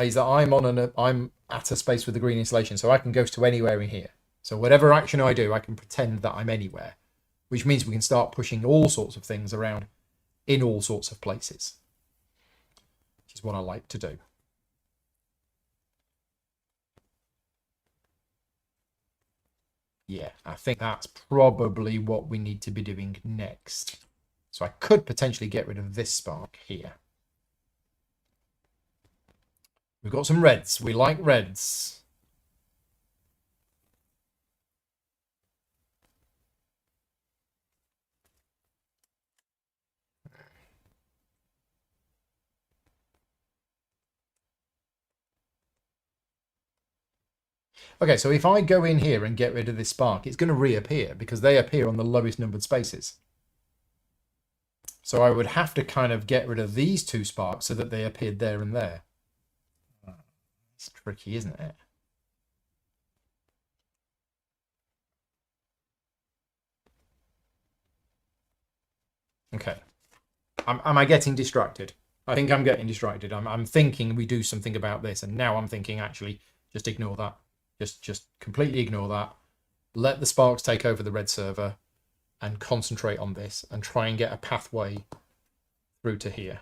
is that I'm at a space with the green installation, so I can ghost to anywhere in here. So whatever action I do, I can pretend that I'm anywhere, which means we can start pushing all sorts of things around in all sorts of places, which is what I like to do. Yeah, I think that's probably what we need to be doing next. So I could potentially get rid of this spark here. We've got some reds. We like reds. Okay, so if I go in here and get rid of this spark, it's going to reappear because they appear on the lowest numbered spaces. So I would have to kind of get rid of these 2 sparks so that they appeared there and there. It's tricky, isn't it? Okay. Am I getting distracted? I think I'm getting distracted. I'm thinking we do something about this, and now I'm thinking actually just ignore that. Just completely ignore that. Let the sparks take over the red server and concentrate on this and try and get a pathway through to here.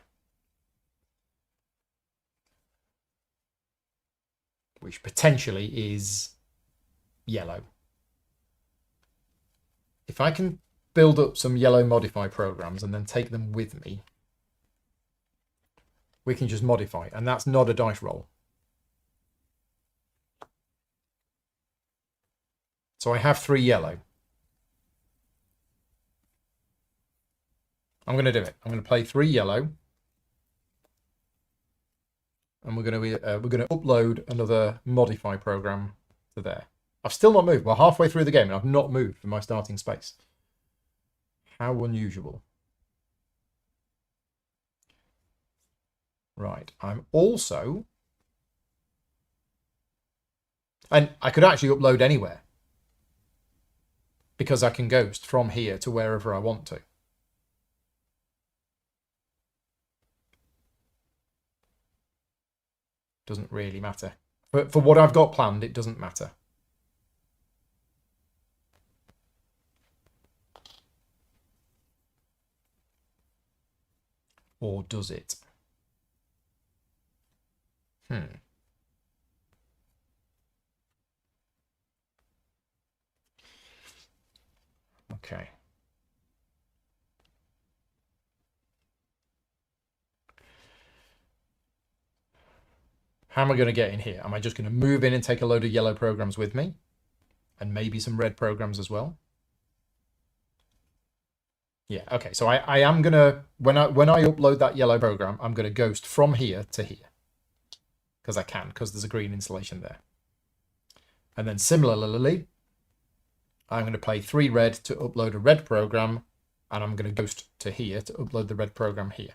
Which potentially is yellow. If I can build up some yellow modify programs and then take them with me, we can just modify, and that's not a dice roll. So I have 3 yellow. I'm going to do it. I'm going to play 3 yellow, and we're going to upload another modify program to there. I've still not moved. We're halfway through the game, and I've not moved from my starting space. How unusual. Right. I'm also, and I could actually upload anywhere because I can ghost from here to wherever I want to. Doesn't really matter. But for what I've got planned, it doesn't matter. Or does it? Okay. How am I going to get in here? Am I just going to move in and take a load of yellow programs with me? And maybe some red programs as well? Yeah, okay. So I am going to, when I upload that yellow program, I'm going to ghost from here to here. Because I can, because there's a green installation there. And then similarly, I'm going to play 3 red to upload a red program, and I'm going to ghost to here to upload the red program here.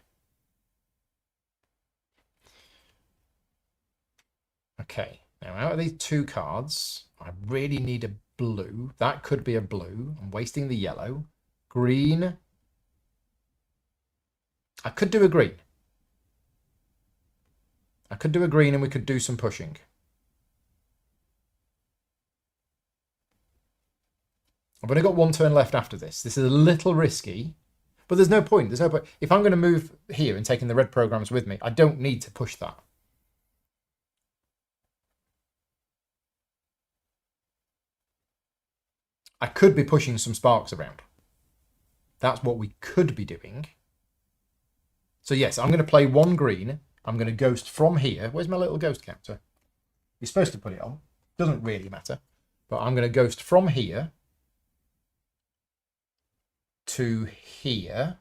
Okay, now out of these 2 cards, I really need a blue. That could be a blue. I'm wasting the yellow. Green. I could do a green. I could do a green and we could do some pushing. I've only got 1 turn left after this. This is a little risky, but there's no point. There's no point. If I'm going to move here and taking the red programs with me, I don't need to push that. I could be pushing some sparks around. That's what we could be doing. So yes, I'm going to play 1 green. I'm going to ghost from here. Where's my little ghost counter? You're supposed to put it on. Doesn't really matter. But I'm going to ghost from here to here.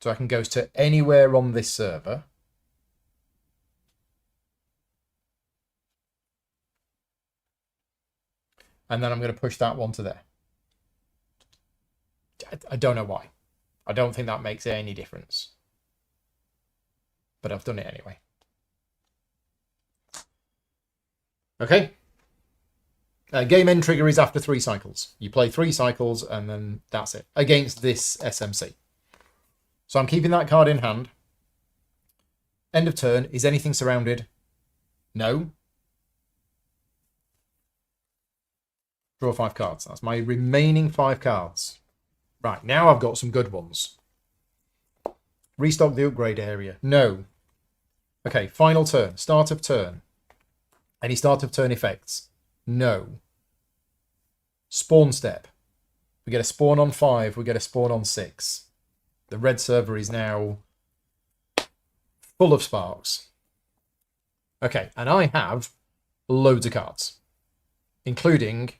So I can ghost to anywhere on this server. And then I'm going to push that one to there. I don't know why. I don't think that makes any difference. But I've done it anyway. Okay. Game end trigger is after 3 cycles. You play 3 cycles and then that's it. Against this SMC. So I'm keeping that card in hand. End of turn. Is anything surrounded? No. Draw 5 cards. That's my remaining 5 cards. Right, now I've got some good ones. Restock the upgrade area. No. Okay, final turn. Start of turn. Any start of turn effects? No. Spawn step. We get a spawn on 5. We get a spawn on 6. The red server is now full of sparks. Okay, and I have loads of cards, including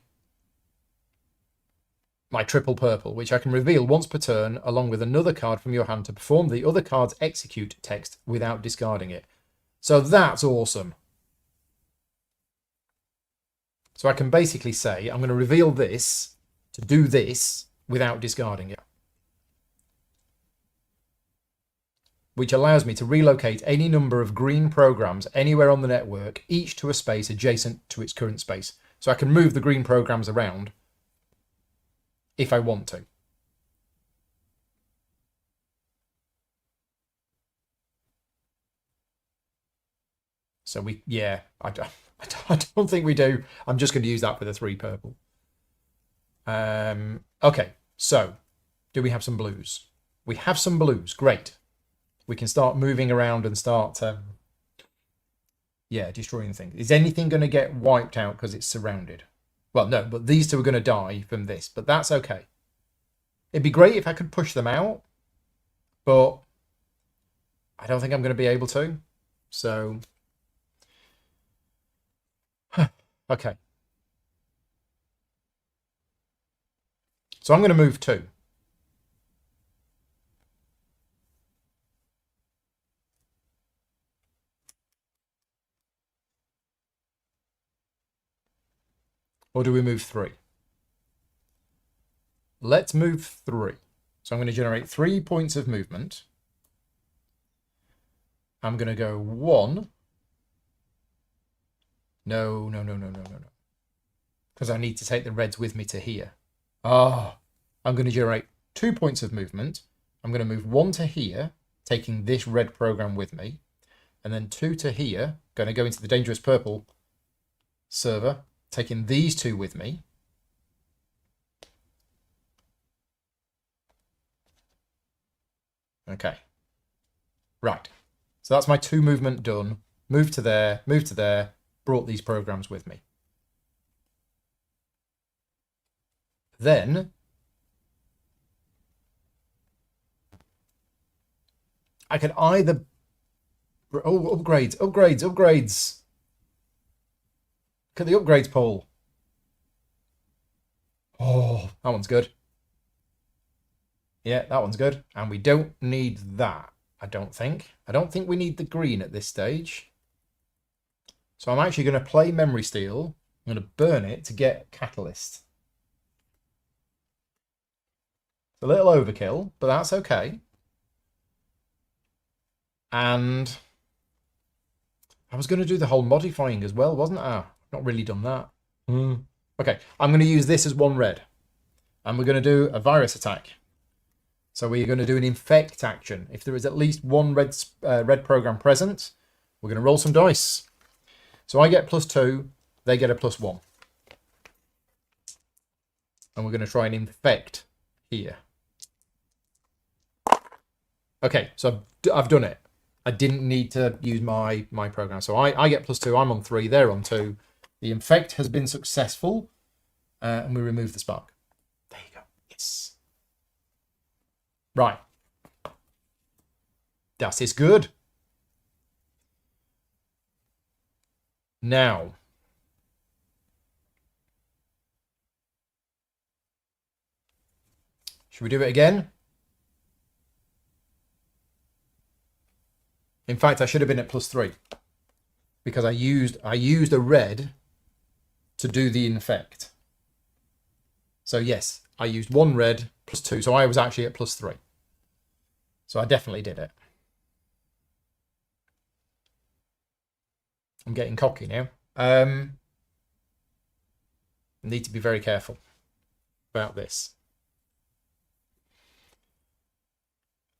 my triple purple, which I can reveal once per turn, along with another card from your hand to perform the other card's execute text without discarding it. So that's awesome. So I can basically say, I'm going to reveal this to do this without discarding it. Which allows me to relocate any number of green programs anywhere on the network, each to a space adjacent to its current space. So I can move the green programs around if I want to. So I don't think we do. I'm just going to use that for the 3 purple. Okay, so do we have some blues? We have some blues. Great. We can start moving around and start, destroying things. Is anything going to get wiped out because it's surrounded? Well, no, but these 2 are going to die from this, but that's okay. It'd be great if I could push them out, but I don't think I'm going to be able to. So, okay. So I'm going to move 2. Or do we move 3? Let's move 3. So I'm going to generate 3 points of movement. I'm going to go 1. No. Because I need to take the reds with me to here. I'm going to generate 2 points of movement. I'm going to move 1 to here, taking this red program with me. And then 2 to here, going to go into the dangerous purple server, taking these 2 with me. Okay. Right. So that's my 2 movement done. Move to there, brought these programs with me. then I can either... Oh, upgrades, upgrades, upgrades. Look at the upgrades pool. Oh, that one's good. Yeah, that one's good. And we don't need that, I don't think. I don't think we need the green at this stage. So I'm actually going to play Memory Steel. I'm going to burn it to get Catalyst. It's a little overkill, but that's okay. And I was going to do the whole modifying as well, wasn't I? I've not really done that. Okay, I'm going to use this as 1 red. And we're going to do a virus attack. So we're going to do an infect action. If there is at least 1 red program present, we're going to roll some dice. So I get +2, they get a +1. And we're going to try and infect here. Okay, so I've done it. I didn't need to use my program. So I get +2, I'm on 3, they're on 2. The infect has been successful. And we remove the spark. There you go. Yes. Right. That is good. Now. Should we do it again? In fact, I should have been at +3. Because I used a red to do the infect. So yes, I used 1 red +2. So I was actually at +3. So I definitely did it. I'm getting cocky now. Need to be very careful about this.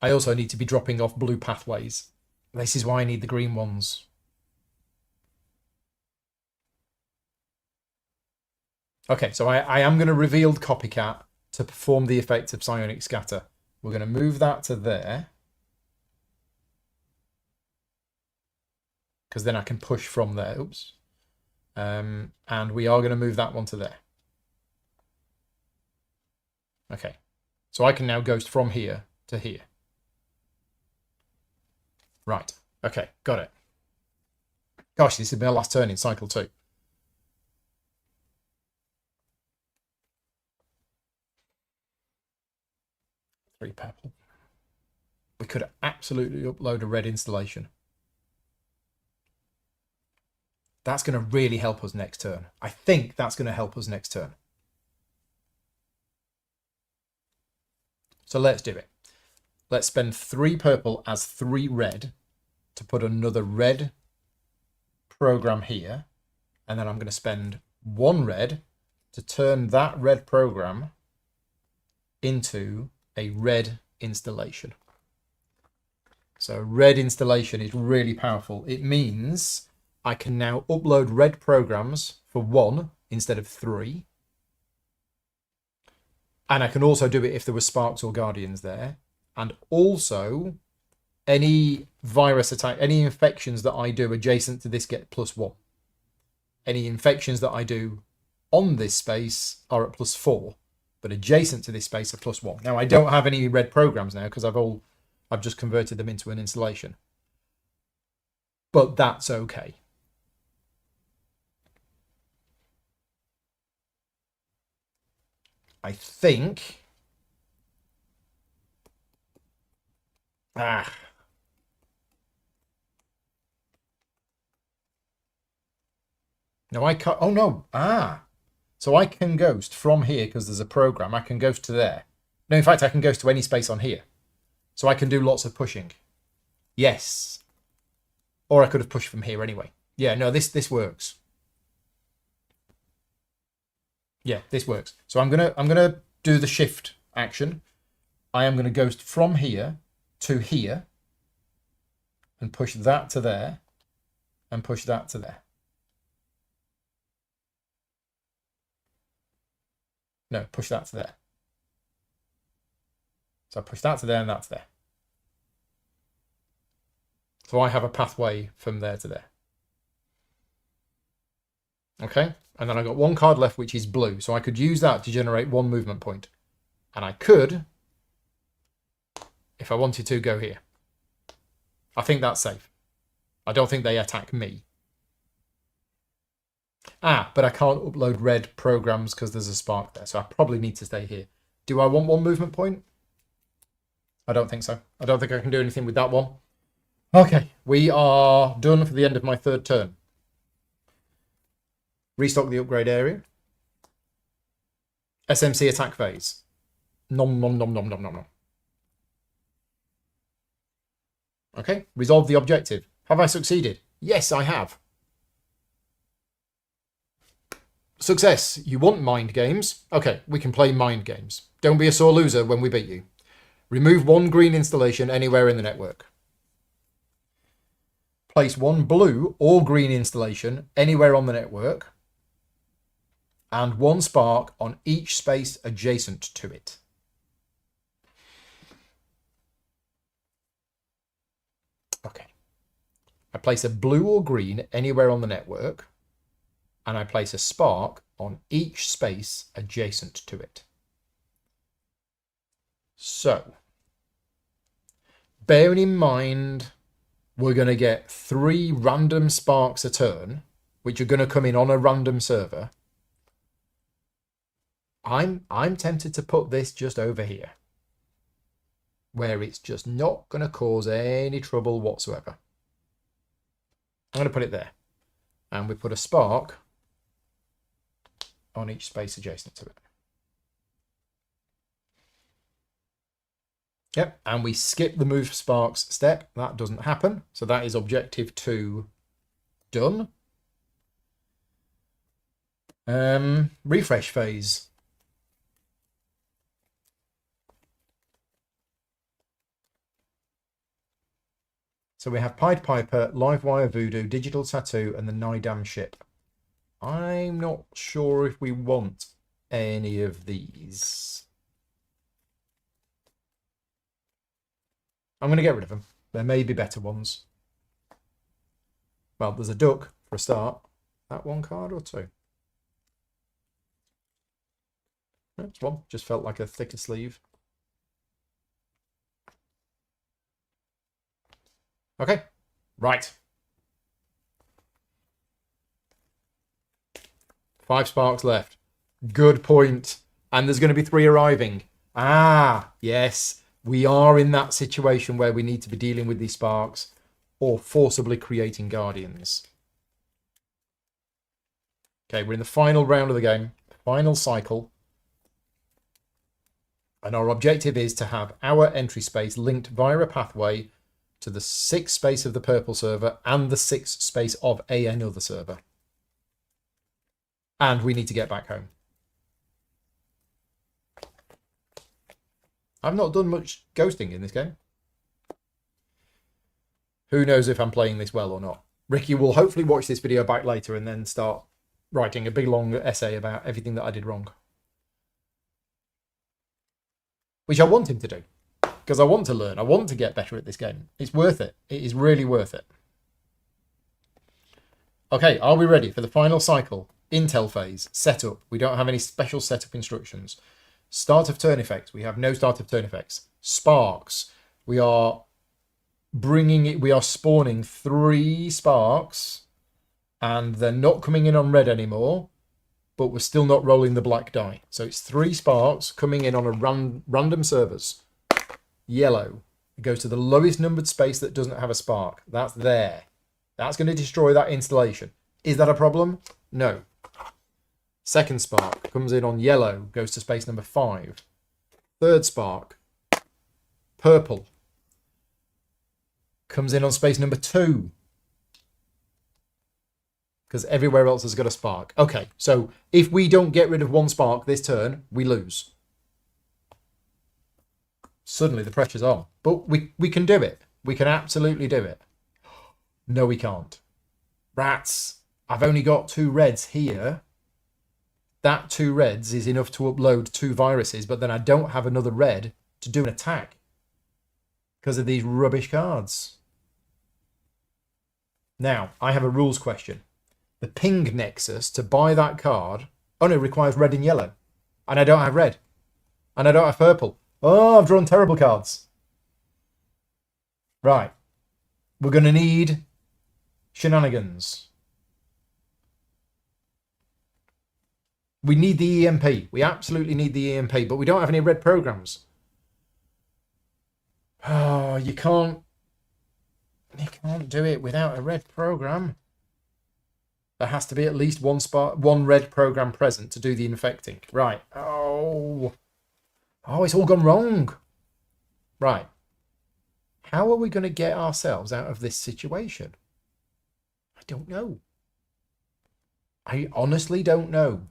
I also need to be dropping off blue pathways. This is why I need the green ones. Okay, so I am going to reveal the copycat to perform the effect of psionic scatter. We're going to move that to there. Because then I can push from there. Oops. And we are going to move that one to there. Okay. So I can now ghost from here to here. Right. Okay. Got it. Gosh, this is my last turn in cycle 2. Purple. We could absolutely upload a red installation. That's going to really help us next turn. I think that's going to help us next turn. So let's do it. Let's spend 3 purple as 3 red to put another red program here. And then I'm going to spend 1 red to turn that red program into a red installation. So red installation is really powerful. It means I can now upload red programs for 1 instead of 3. And I can also do it if there were sparks or guardians there. And also any virus attack, any infections that I do adjacent to this get +1. Any infections that I do on this space are at +4. But adjacent to this space are +1. Now I don't have any red programs now because I've just converted them into an installation. But that's okay. I think. No, I can't. Oh no. So I can ghost from here because there's a program. I can ghost to there. No, in fact, I can ghost to any space on here. So I can do lots of pushing. Yes. Or I could have pushed from here anyway. Yeah, no, this works. Yeah, this works. So I'm gonna do the shift action. I am gonna ghost from here to here and push that to there and push that to there. No, push that to there. So I push that to there and that to there. So I have a pathway from there to there. Okay, and then I got one card left, which is blue. So I could use that to generate one movement point. And I could, if I wanted to, go here. I think that's safe. I don't think they attack me. But I can't upload red programs because there's a spark there. So I probably need to stay here. Do I want one movement point? I don't think so. I don't think I can do anything with that one. Okay, we are done for the end of my third turn. Restock the upgrade area. SMC attack phase. Nom nom nom nom nom nom nom. Okay, resolve the objective. Have I succeeded? Yes, I have. Success. You want mind games? Okay, we can play mind games. Don't be a sore loser when we beat you. Remove one green installation anywhere in the network. Place one blue or green installation anywhere on the network. And one spark on each space adjacent to it. Okay. I place a blue or green anywhere on the network. And I place a spark on each space adjacent to it. So, bearing in mind we're going to get 3 random sparks a turn, which are going to come in on a random server, I'm tempted to put this just over here, where it's just not going to cause any trouble whatsoever. I'm going to put it there. And we put a spark on each space adjacent to it. Yep, and we skip the move sparks step. That doesn't happen. So that is objective 2 done. Refresh phase. So we have Pied Piper, Livewire Voodoo, Digital Tattoo, and the Nidam ship. I'm not sure if we want any of these. I'm going to get rid of them. There may be better ones. Well, there's a duck for a start. That one card or 2? That's one. Just felt like a thicker sleeve. Okay. Right. 5 sparks left. Good point. And there's going to be 3 arriving. Yes. We are in that situation where we need to be dealing with these sparks or forcibly creating guardians. Okay, we're in the final round of the game, final cycle. And our objective is to have our entry space linked via a pathway to the 6th space of the purple server and the 6th space of another server. And we need to get back home. I've not done much ghosting in this game. Who knows if I'm playing this well or not. Ricky will hopefully watch this video back later and then start writing a big long essay about everything that I did wrong. Which I want him to do. Because I want to learn. I want to get better at this game. It's worth it. It is really worth it. Okay, are we ready for the final cycle? Intel phase. Setup. We don't have any special setup instructions. Start of turn effects. We have no start of turn effects. Sparks. We are spawning 3 sparks and they're not coming in on red anymore, but we're still not rolling the black die. So it's 3 sparks coming in on a random servers. Yellow. It goes to the lowest numbered space that doesn't have a spark. That's there. That's going to destroy that installation. Is that a problem? No. Second spark comes in on yellow, goes to space number 5. Third spark, purple, comes in on space number 2. Because everywhere else has got a spark. Okay, so if we don't get rid of 1 spark this turn, we lose. Suddenly the pressure's on. But we can do it. We can absolutely do it. No, we can't. Rats. I've only got 2 reds here. That 2 reds is enough to upload 2 viruses, but then I don't have another red to do an attack because of these rubbish cards. Now, I have a rules question. the ping nexus to buy that card. Oh no, it requires red and yellow. And I don't have red. And I don't have purple. Oh, I've drawn terrible cards. Right. We're going to need shenanigans. We need the EMP. We absolutely need the EMP, but we don't have any red programs. Oh, you can't do it without a red program. There has to be at least one red program present to do the infecting. Right. Oh, it's all gone wrong. Right. How are we going to get ourselves out of this situation? I don't know. I honestly don't know.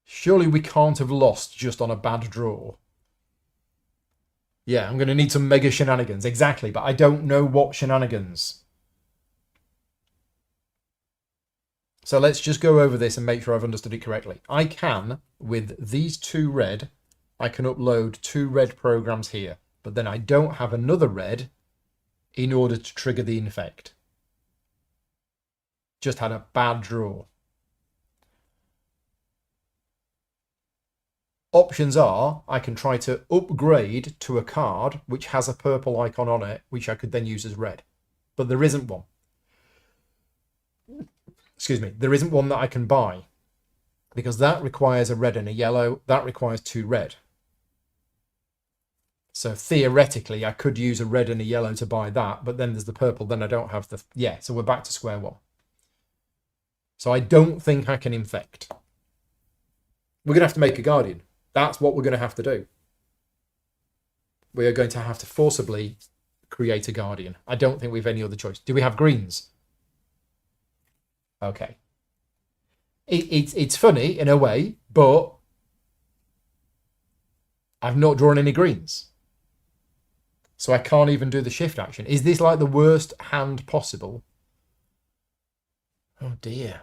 Surely we can't have lost just on a bad draw. Yeah, I'm going to need some mega shenanigans. Exactly, but I don't know what shenanigans. So let's just go over this and make sure I've understood it correctly. I can, with these 2 red, I can upload 2 red programs here. But then I don't have another red in order to trigger the infect. Just had a bad draw. Options are, I can try to upgrade to a card which has a purple icon on it, which I could then use as red. But there isn't one. Excuse me, there isn't one that I can buy. Because that requires a red and a yellow. That requires 2 red. So theoretically, I could use a red and a yellow to buy that, but then there's the purple, then I don't have the... Yeah, so we're back to square one. So I don't think I can infect. We're going to have to make a guardian. That's what we're going to have to do. We are going to have to forcibly create a guardian. I don't think we've any other choice. Do we have greens? Okay. It's funny in a way, but I've not drawn any greens. So I can't even do the shift action. Is this like the worst hand possible? Oh dear.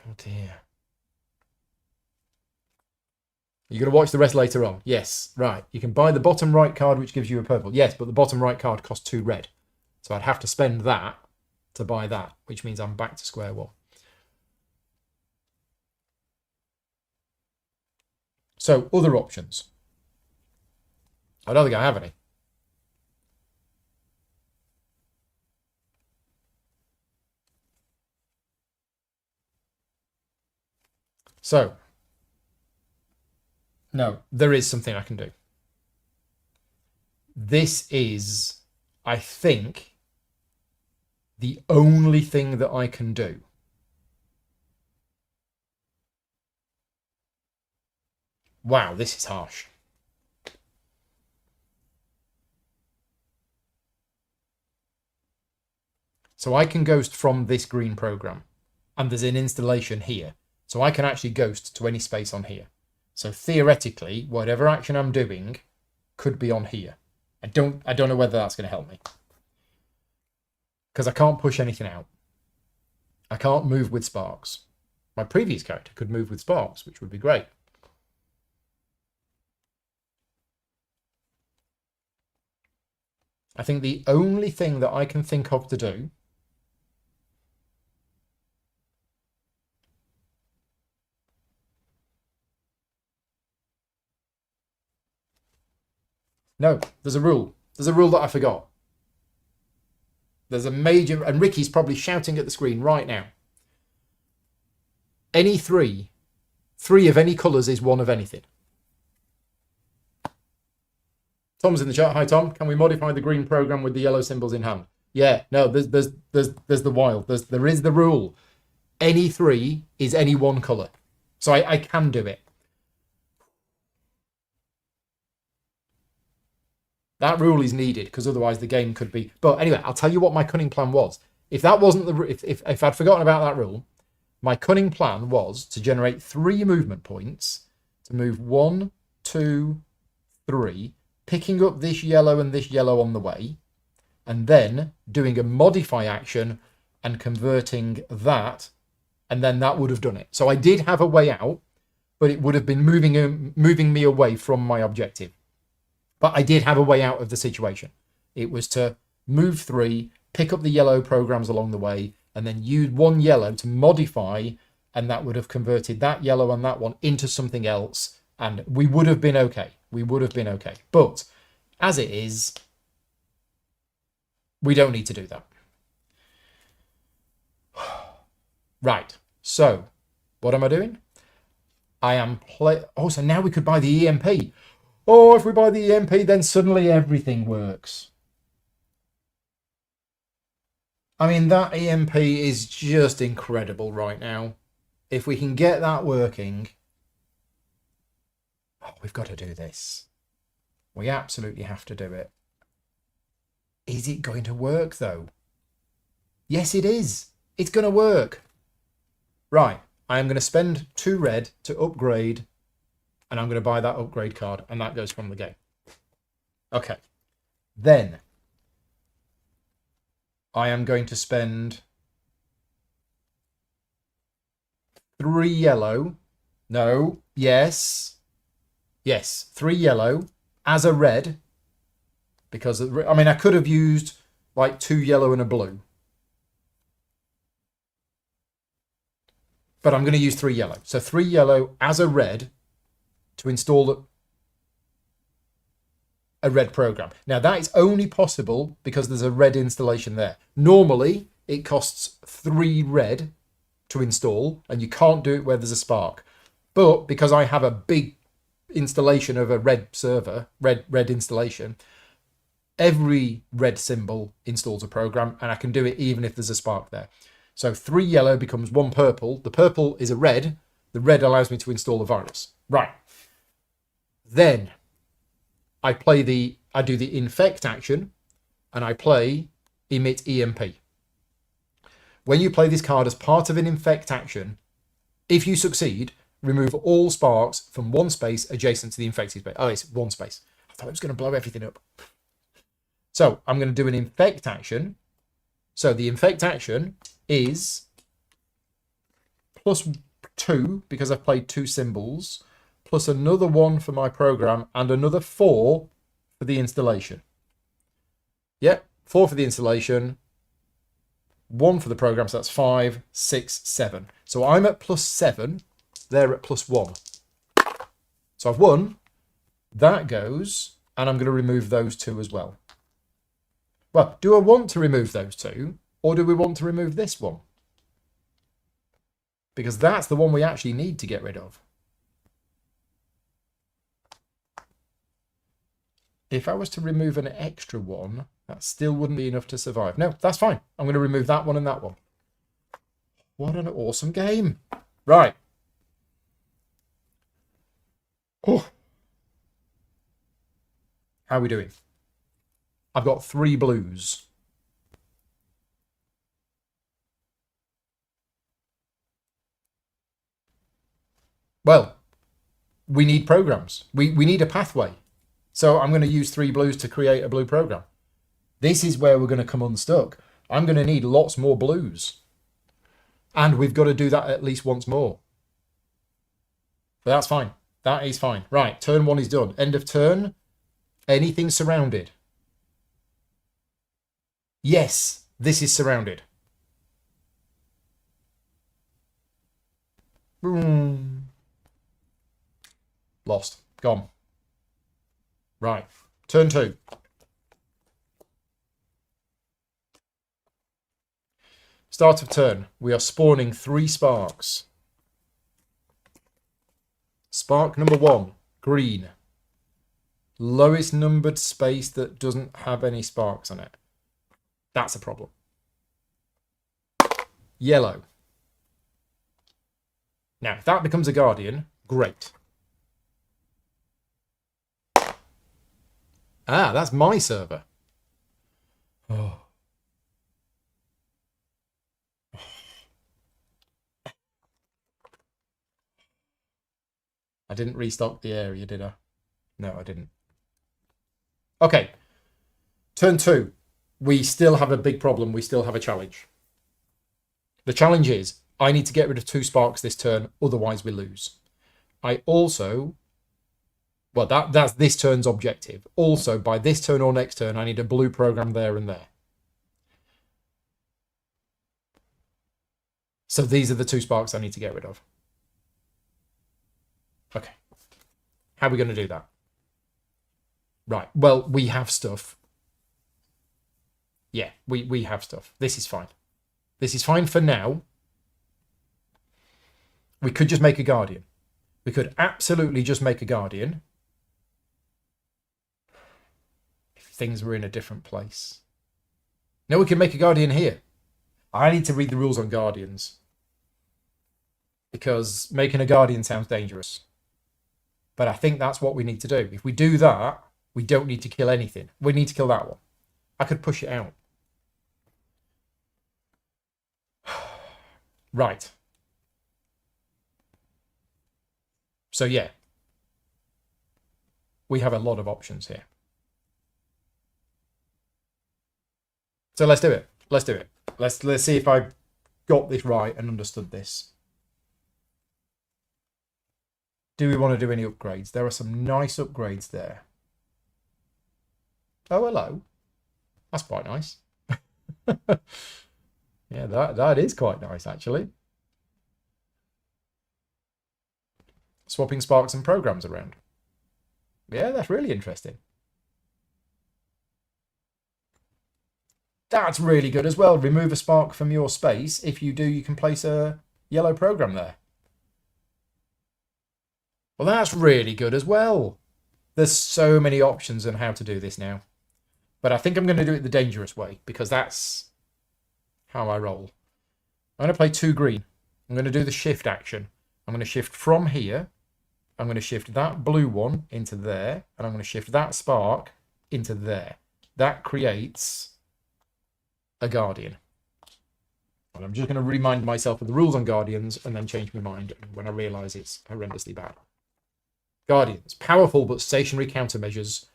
Oh dear. You're going to watch the rest later on. Yes, right. You can buy the bottom right card, which gives you a purple. Yes, but the bottom right card costs 2 red. So I'd have to spend that to buy that, which means I'm back to square one. So, other options. I don't think I have any. So, no, there is something I can do. This is, I think, the only thing that I can do. Wow, this is harsh. So I can ghost from this green program, and there's an installation here. So I can actually ghost to any space on here. So theoretically, whatever action I'm doing could be on here. I don't know whether that's going to help me. Because I can't push anything out. I can't move with sparks. My previous character could move with sparks, which would be great. I think the only thing that I can think of to do No, there's a rule. There's a rule that I forgot. There's a major... And Ricky's probably shouting at the screen right now. Any three of any colours is one of anything. Tom's in the chat. Hi, Tom. Can we modify the green program with the yellow symbols in hand? Yeah, no, there's the wild. There is the rule. Any 3 is any 1 colour. So I can do it. That rule is needed because otherwise the game could be... But anyway, I'll tell you what my cunning plan was. If that wasn't the... If I'd forgotten about that rule, my cunning plan was to generate 3 movement points to move 1, 2, 3, picking up this yellow and this yellow on the way, and then doing a modify action and converting that, and then that would have done it. So I did have a way out, but it would have been moving me away from my objective. But I did have a way out of the situation. It was to move 3, pick up the yellow programs along the way, and then use one yellow to modify, and that would have converted that yellow and that one into something else, and we would have been okay. We would have been okay. But as it is, we don't need to do that. Right, so what am I doing? I am oh, so now we could buy the EMP. Oh, if we buy the EMP, then suddenly everything works. I mean, that EMP is just incredible right now. If we can get that working, oh, we've got to do this. We absolutely have to do it. Is it going to work, though? Yes, it is. It's going to work. Right, I am going to spend 2 red to upgrade, and I'm going to buy that upgrade card, and that goes from the game. Okay, then I am going to spend 3 yellow. No, yes, 3 yellow as a red, because I mean I could have used like 2 yellow and a blue. But I'm going to use 3 yellow. So 3 yellow as a red to install a red program. Now that is only possible because there's a red installation there. Normally it costs 3 red to install, and you can't do it where there's a spark. But because I have a big installation of a red server, red installation, every red symbol installs a program, and I can do it even if there's a spark there. So 3 yellow becomes 1 purple. The purple is a red. The red allows me to install a virus. Right. Then I do the infect action, and I play emit EMP. When you play this card as part of an infect action, if you succeed, remove all sparks from 1 space adjacent to the infected space. Oh, it's 1 space. I thought it was going to blow everything up. So I'm going to do an infect action. So the infect action is +2 because I've played 2 symbols, plus another 1 for my program, and another 4 for the installation. Yep, 4 for the installation, 1 for the program, so that's 5, 6, 7. So I'm at +7, they're at +1. So I've won. That goes, and I'm going to remove those 2 as well. Well, do I want to remove those 2? Or do we want to remove this one? Because that's the one we actually need to get rid of. If I was to remove an extra one, that still wouldn't be enough to survive. No, that's fine. I'm going to remove that one and that one. What an awesome game. Right. Oh. How are we doing? I've got 3 blues. Well, we need programs. We need a pathway. So I'm going to use 3 blues to create a blue program. This is where we're going to come unstuck. I'm going to need lots more blues. And we've got to do that at least once more. But that's fine. That is fine. Right, turn 1 is done. End of turn. Anything surrounded? Yes, this is surrounded. Boom. Lost. Gone. Right. Turn 2. Start of turn. We are spawning 3 sparks. Spark number 1. Green. Lowest numbered space that doesn't have any sparks on it. That's a problem. Yellow. Now, if that becomes a guardian, great. Ah, that's my server. Oh. I didn't restock the area, did I? No, I didn't. Okay. Turn 2. We still have a big problem. We still have a challenge. The challenge is I need to get rid of 2 sparks this turn, otherwise we lose. I also... Well, that's this turn's objective. Also, by this turn or next turn, I need a blue program there and there. So these are the 2 sparks I need to get rid of. Okay. How are we going to do that? Right. Well, we have stuff. Yeah, we have stuff. This is fine. This is fine for now. We could just make a guardian. We could absolutely just make a guardian. If things were in a different place. No, we can make a guardian here. I need to read the rules on guardians. Because making a guardian sounds dangerous. But I think that's what we need to do. If we do that, we don't need to kill anything. We need to kill that one. I could push it out. Right. So yeah. We have a lot of options here. So let's do it. Let's do it. Let's see if I got this right and understood this. Do we want to do any upgrades? There are some nice upgrades there. Oh, hello. That's quite nice. Yeah, that is quite nice, actually. Swapping sparks and programs around. Yeah, that's really interesting. That's really good as well. Remove a spark from your space. If you do, you can place a yellow program there. Well, that's really good as well. There's so many options on how to do this now. But I think I'm going to do it the dangerous way, because that's how I roll. I'm going to play 2 green. I'm going to do the shift action. I'm going to shift from here. I'm going to shift that blue one into there. And I'm going to shift that spark into there. That creates a guardian. And I'm just going to remind myself of the rules on guardians and then change my mind when I realise it's horrendously bad. Guardians. Powerful but stationary countermeasures.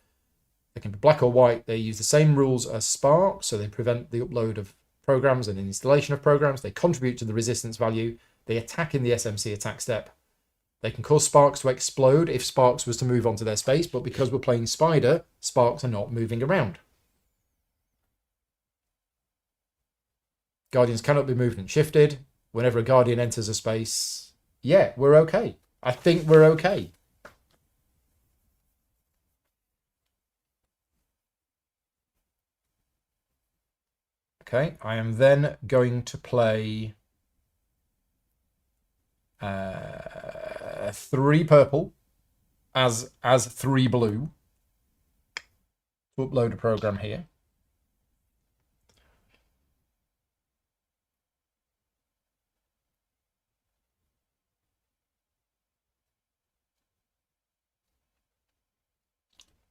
They can be black or white. They use the same rules as sparks, so they prevent the upload of programs and installation of programs. They contribute to the resistance value. They attack in the SMC attack step. They can cause sparks to explode if sparks was to move onto their space, but because we're playing spider, sparks are not moving around. Guardians cannot be moved and shifted. Whenever a guardian enters a space, yeah, we're okay. I think we're okay. Okay, I am then going to play 3 purple as 3 blue to upload a program here.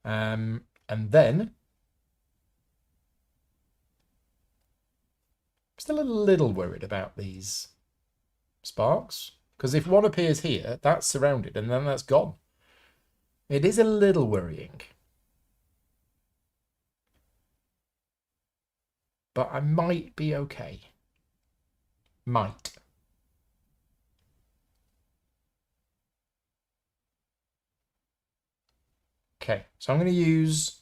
And then I'm still a little worried about these sparks, because if one appears here, that's surrounded and then that's gone. It is a little worrying. But I might be okay. Might. Okay, so I'm going to use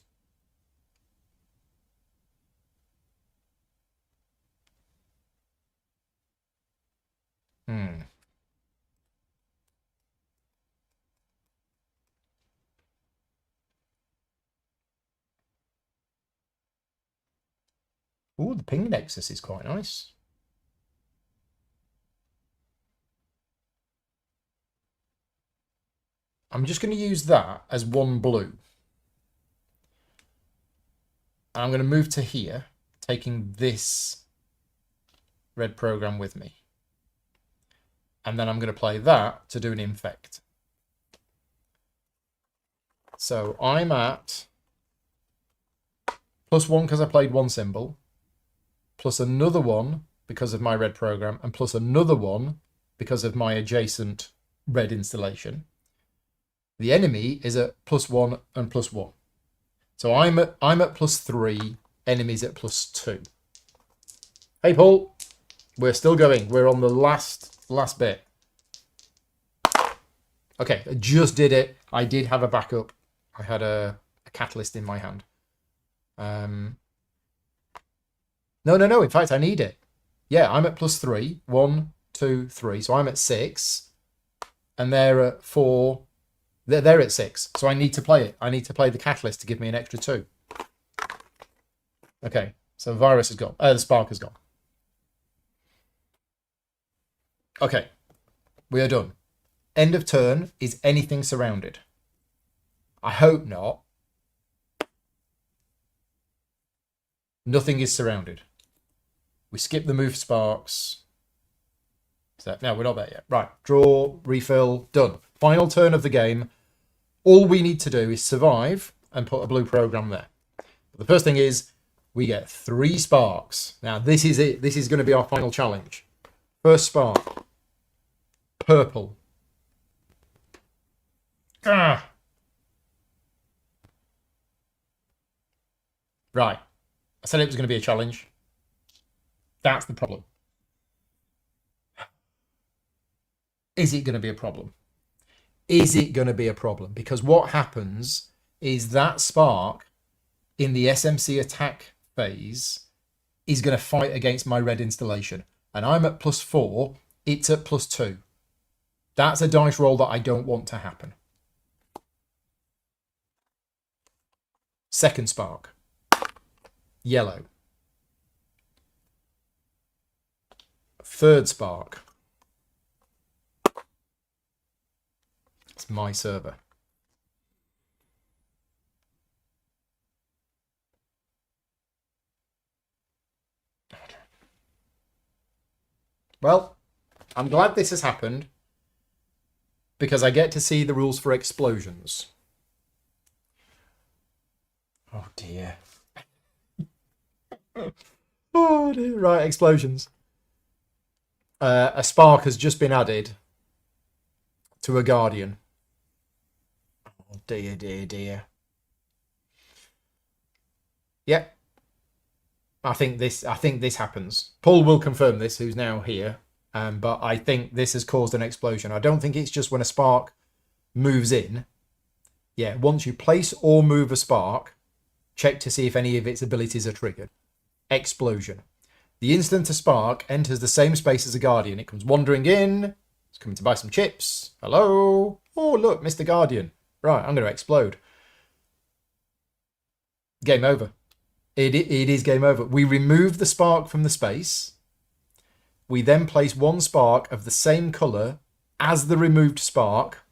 Ooh, the ping nexus is quite nice. I'm just going to use that as 1 blue. And I'm going to move to here, taking this red program with me. And then I'm going to play that to do an infect. So I'm at +1 because I played 1 symbol, plus another 1 because of my red program, and plus another 1 because of my adjacent red installation. The enemy is at +1 and +1. So I'm at +3, enemies at +2. Hey Paul, we're still going. We're on the last bit. Okay, I just did it. I did have a backup. I had a catalyst in my hand. No. In fact, I need it. Yeah, I'm at +3. 1, 2, 3. So I'm at 6. And they're at 4. They're at 6. So I need to play it. I need to play the catalyst to give me an extra 2. Okay. So virus has gone. The spark has gone. Okay. We are done. End of turn. Is anything surrounded? I hope not. Nothing is surrounded. We skip the move sparks. So, no, we're not there yet. Right. Draw, refill, done. Final turn of the game. All we need to do is survive and put a blue program there. But the first thing is we get 3 sparks. Now, this is it. This is going to be our final challenge. First spark. Purple. Ah. Right. I said it was going to be a challenge. That's the problem. Is it going to be a problem? Is it going to be a problem? Because what happens is that spark in the SMC attack phase is going to fight against my red installation. And I'm at +4. It's at +2. That's a dice roll that I don't want to happen. Second spark. Yellow. Third spark. It's my server. Well, I'm glad this has happened because I get to see the rules for explosions. Oh dear. Oh dear. Right, explosions. A spark has just been added to a guardian. Oh dear, dear, dear. Yeah. I think this happens. Paul will confirm this, who's now here. But I think this has caused an explosion. I don't think it's just when a spark moves in. Yeah, once you place or move a spark, check to see if any of its abilities are triggered. Explosion. The instant a spark enters the same space as a guardian, it comes wandering in. It's coming to buy some chips. Hello. Oh, look, Mr. Guardian. Right, I'm going to explode. Game over. It is game over. We remove the spark from the space. We then place one spark of the same colour as the removed spark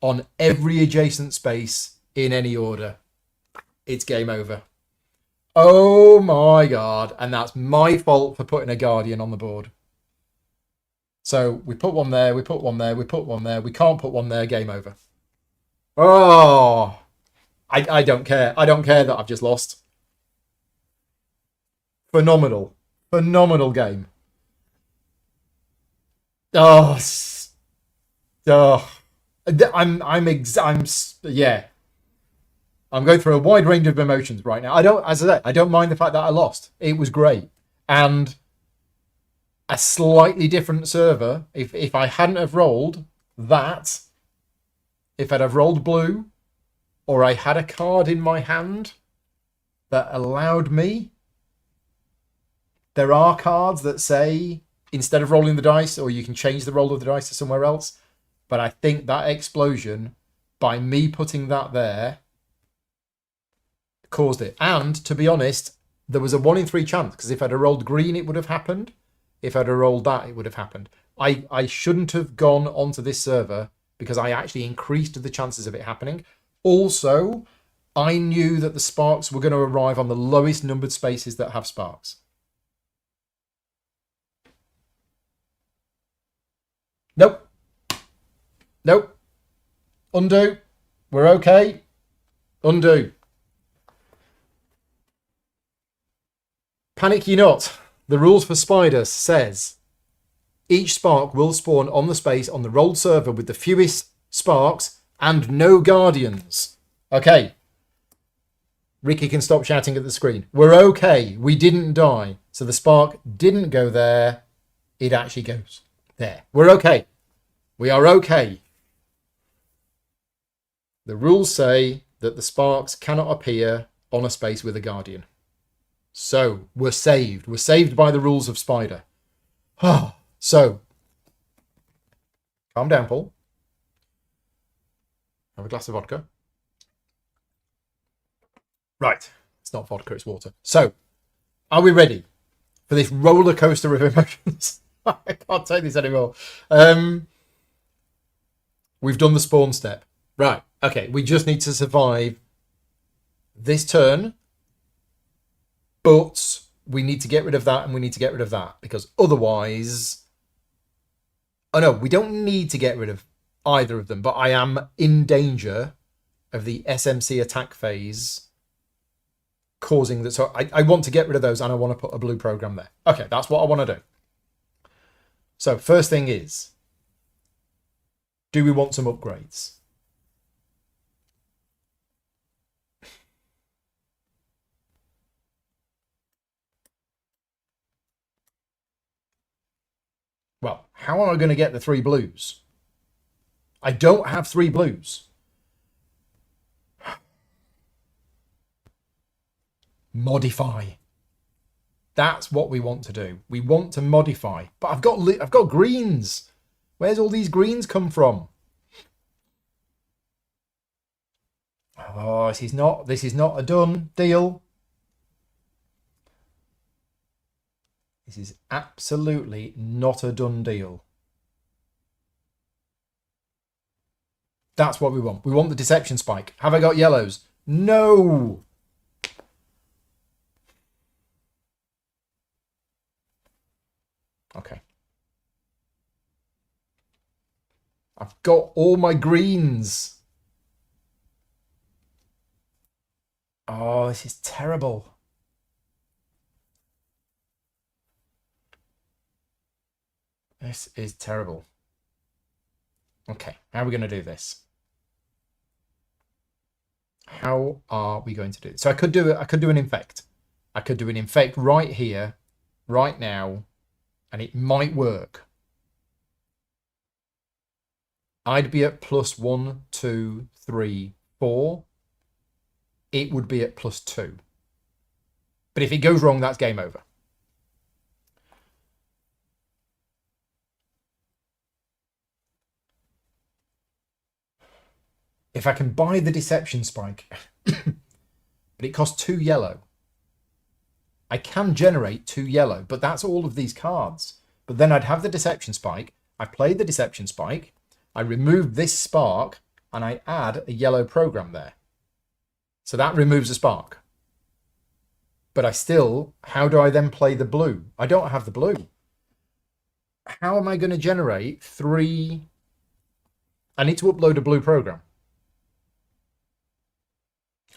on every adjacent space in any order. It's game over. Oh my god. And that's my fault for putting a guardian on the board. So we put one there, we put one there, we put one there. We can't put one there. Game over. Oh, I don't care. I don't care that I've just lost. Phenomenal. Phenomenal game. Oh. Yeah. I'm going through a wide range of emotions right now. As I said, I don't mind the fact that I lost. It was great. And a slightly different server, if I hadn't have rolled that, if I'd have rolled blue, or I had a card in my hand that allowed me, there are cards that say, instead of rolling the dice, or you can change the roll of the dice to somewhere else. But I think that explosion, by me putting that there, caused it. And to be honest, there was a 1 in 3 chance, because if I'd have rolled green, it would have happened. If I'd have rolled that, it would have happened. I shouldn't have gone onto this server because I actually increased the chances of it happening. Also, I knew that the sparks were going to arrive on the lowest numbered spaces that have sparks. Nope. Nope. Undo. We're okay. Undo. Panic ye not. The rules for Spider says each spark will spawn on the space on the rolled server with the fewest sparks and no guardians. Okay. Ricky can stop shouting at the screen. We're okay. We didn't die. So the spark didn't go there. It actually goes there. We're okay. We are okay. The rules say that the sparks cannot appear on a space with a guardian. So we're saved. We're saved by the rules of Spider. So Calm down, Paul. Have a glass of vodka. Right. It's not vodka, it's water. So, are we ready for this roller coaster of emotions? I can't take this anymore. We've done the spawn step. Right. Okay. We just need to survive this turn. But we need to get rid of that and we need to get rid of that. Because otherwise... Oh, no. We don't need to get rid of either of them. But I am in danger of the SMC attack phase causing that. So I want to get rid of those and I want to put a blue program there. Okay. That's what I want to do. So first thing is... Do we want some upgrades? Well, how am I going to get the 3 blues? I don't have 3 blues. Modify. That's what we want to do. We want to modify. But I've got greens. Where's all these greens come from? Oh, this is not a done deal. This is absolutely not a done deal. That's what we want. We want the deception spike. Have I got yellows? No. Okay. I've got all my greens. Oh, this is terrible. This is terrible. Okay, how are we going to do this? How are we going to do it? So I could do an infect. I could do an infect right here, right now, and it might work. I'd be at +1, 2, 3, 4. It would be at +2. But if it goes wrong, that's game over. If I can buy the deception spike, but it costs 2 yellow. I can generate 2 yellow, but that's all of these cards. But then I'd have the deception spike. I play the deception spike. I remove this spark and I add a yellow program there. So that removes a spark. But I still, how do I then play the blue? I don't have the blue. How am I going to generate 3? I need to upload a blue program.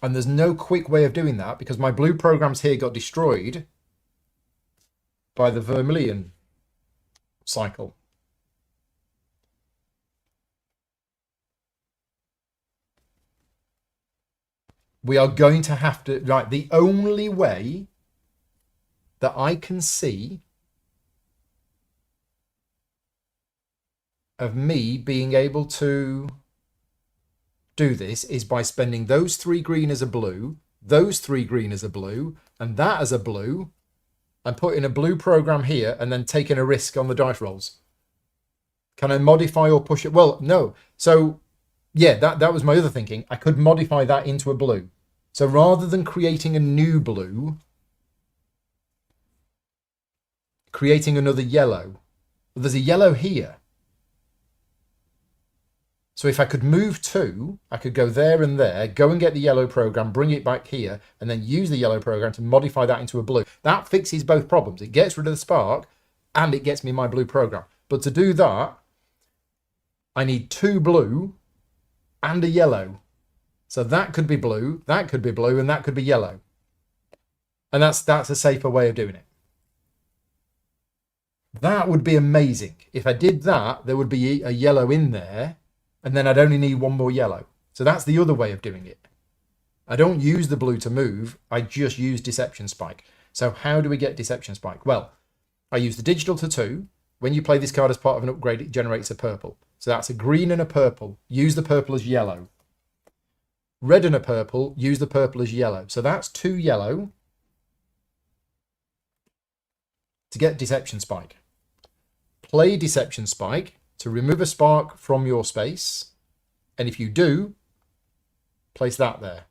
And there's no quick way of doing that because my blue programs here got destroyed by the vermilion cycle. We are going to have to, right, the only way that I can see of me being able to do this is by spending those 3 green as a blue, those 3 green as a blue, and that as a blue, and putting a blue program here and then taking a risk on the dice rolls. Can I modify or push it? Well, no. So, yeah, that was my other thinking. I could modify that into a blue. So rather than creating a new blue, creating another yellow, well, there's a yellow here. So if I could move 2, I could go there and there, go and get the yellow program, bring it back here, and then use the yellow program to modify that into a blue. That fixes both problems. It gets rid of the spark, and it gets me my blue program. But to do that, I need 2 blue and a yellow. So that could be blue, and that could be yellow. And that's a safer way of doing it. That would be amazing. If I did that, there would be a yellow in there, and then I'd only need 1 more yellow. So that's the other way of doing it. I don't use the blue to move. I just use Deception Spike. So how do we get Deception Spike? Well, I use the digital to 2. When you play this card as part of an upgrade, it generates a purple. So that's a green and a purple. Use the purple as yellow. Red and a purple. Use the purple as yellow. So that's 2 yellow to get Deception Spike. Play Deception Spike. to remove a spark from your space. And if you do, place that there.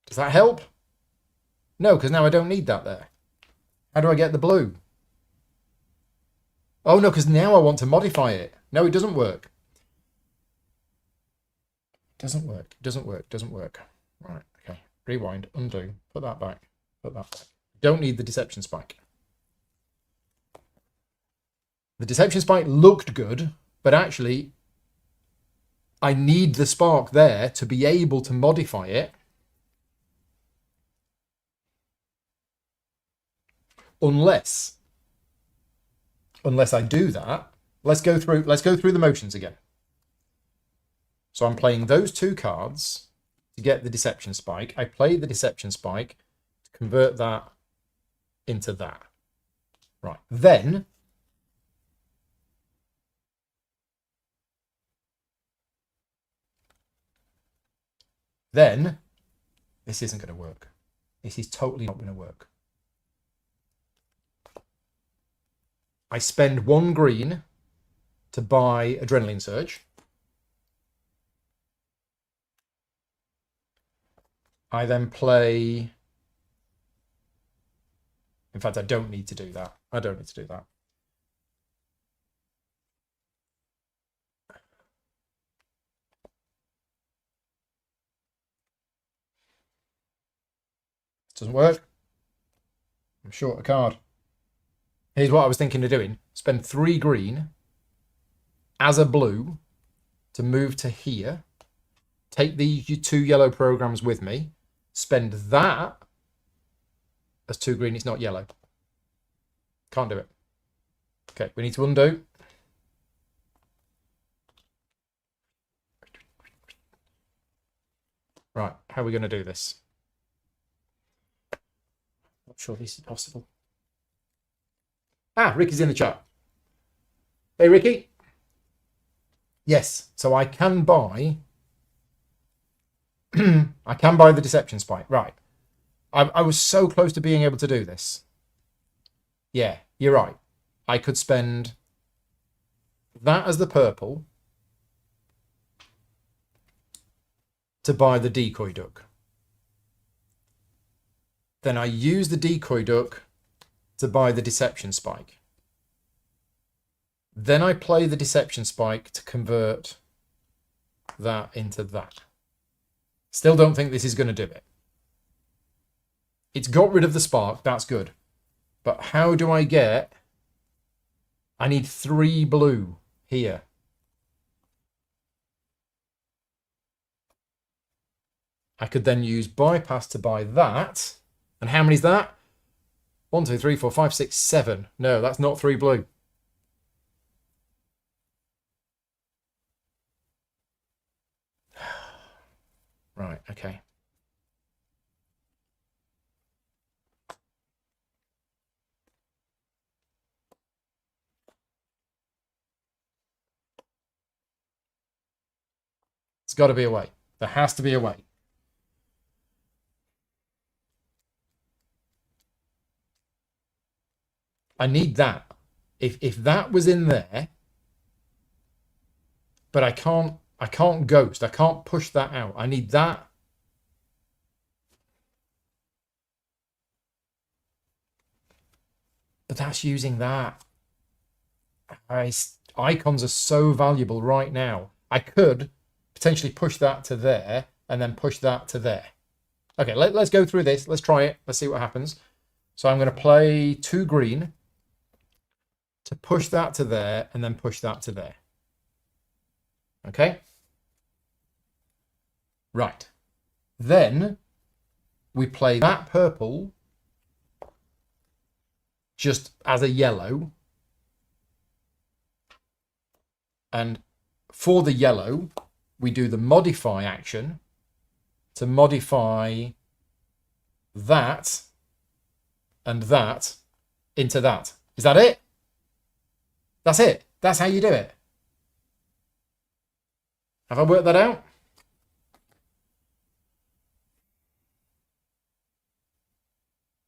Does that help? No, because now I don't need that there. How do I get the blue? Oh, no, because now I want to modify it. No, it doesn't work. Doesn't work. Doesn't work. Doesn't work. Right. Okay. Rewind. Undo. Put that back. Put that back. Don't need the deception spike. The deception spike looked good, but actually I need the spark there to be able to modify it. Unless I do that, let's go through the motions again. So I'm playing those two cards to get the deception spike. I play the deception spike to convert that into that. Right. Then this isn't going to work. This is totally not going to work. I spend 1 green to buy Adrenaline Surge. I then play... In fact, I don't need to do that. I don't need to do that. Doesn't work. I'm short a card. Here's what I was thinking of doing. Spend 3 green as a blue to move to here. Take the 2 yellow programs with me. Spend that as 2 green. It's not yellow. Can't do it. Okay, we need to undo. Right, how are we going to do this? Not sure this is possible. Ah, Ricky's in the chat. Hey, Ricky. Yes, so I can buy... I can buy the deception spike. Right. I was so close to being able to do this. Yeah, you're right. I could spend that as the purple to buy the decoy duck. Then I use the decoy duck to buy the deception spike. Then I play the deception spike to convert that into that. Still don't think this is going to do it. It's got rid of the spark. That's good. But how do I get... I need 3 blue here. I could then use bypass to buy that. And how many is that? 1, 2, 3, 4, 5, 6, 7. No, that's not 3 blue. Right, okay. It's got to be a way. There has to be a way. I need that. If that was in there, but I can't ghost. I can't push that out. I need that. But that's using that. Icons are so valuable right now. I could potentially push that to there and then push that to there. Okay, let's go through this. Let's try it. Let's see what happens. So I'm going to play 2 green to push that to there and then push that to there. Okay? Right. Then we play that purple just as a yellow. And for the yellow, we do the modify action to modify that and that into that. Is that it? That's it. That's how you do it. Have I worked that out?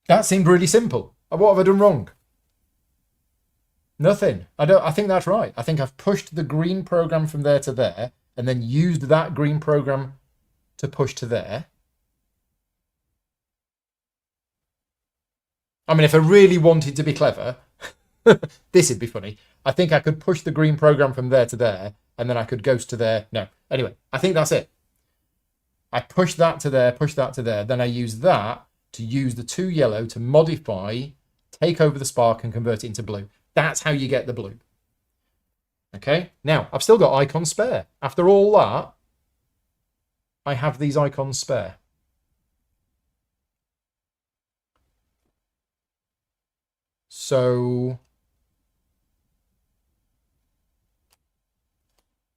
That seemed really simple. What have I done wrong? Nothing. I think that's right. I think I've pushed the green program from there to there and then used that green program to push to there. I mean, if I really wanted to be clever, this would be funny. I think I could push the green program from there to there, and then I could ghost to there. No. Anyway, I think that's it. I push that to there, push that to there. Then I use that to use the 2 yellow to modify, take over the spark and convert it into blue. That's how you get the blue. Okay. Now, I've still got icons spare. After all that, I have these icons spare. So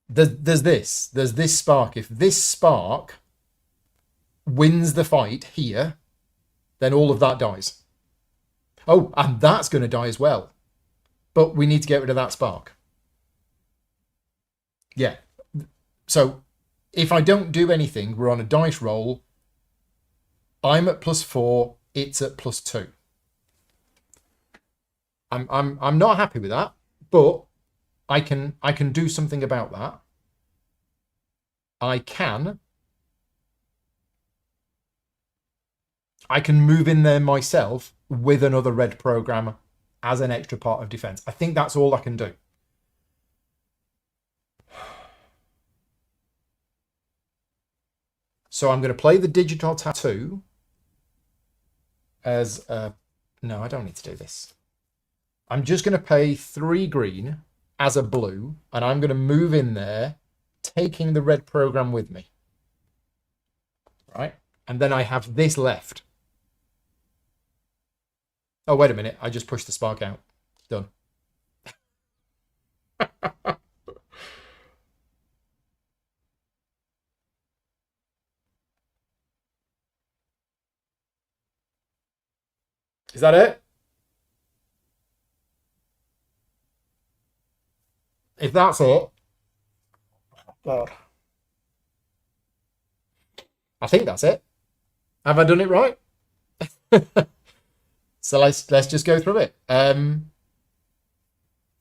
there's this spark. If this spark wins the fight here, then all of that dies. Oh, and that's going to die as well. But we need to get rid of that spark. Yeah. So if I don't do anything, we're on a dice roll. I'm at +4, it's at +2. I'm not happy with that, but I can do something about that. I can move in there myself with another red program as an extra part of defense. I think that's all I can do. So I'm going to play the digital tattoo as a... No, I don't need to do this. I'm just going to pay 3 green as a blue, and I'm going to move in there, taking the red program with me. Right? And then I have this left. Oh, wait a minute. I just pushed the spark out. Done. Is that it? If that's it, God, I think that's it. Have I done it right? So let's just go through it.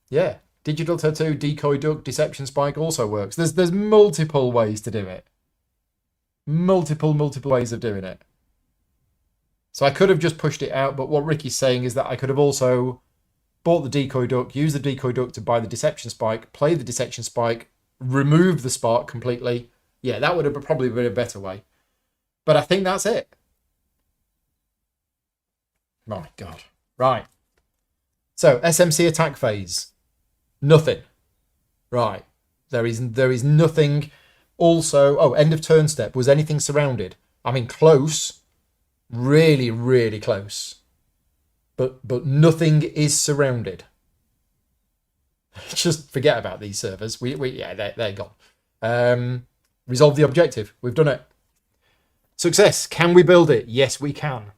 Yeah, digital tattoo, decoy duck, deception spike also works. There's multiple ways to do it. Multiple ways of doing it. So I could have just pushed it out, but what Ricky's saying is that I could have also bought the decoy duck, used the decoy duck to buy the deception spike, play the deception spike, remove the spark completely. Yeah, that would have probably been a better way. But I think that's it. My God. Right. So SMC attack phase. Nothing. Right. There is nothing. Also, oh, end of turn step. Was anything surrounded? I mean, close. Really, really close. But nothing is surrounded. Just forget about these servers. Yeah, they're gone. Resolve the objective. We've done it. Success. Can we build it? Yes, we can.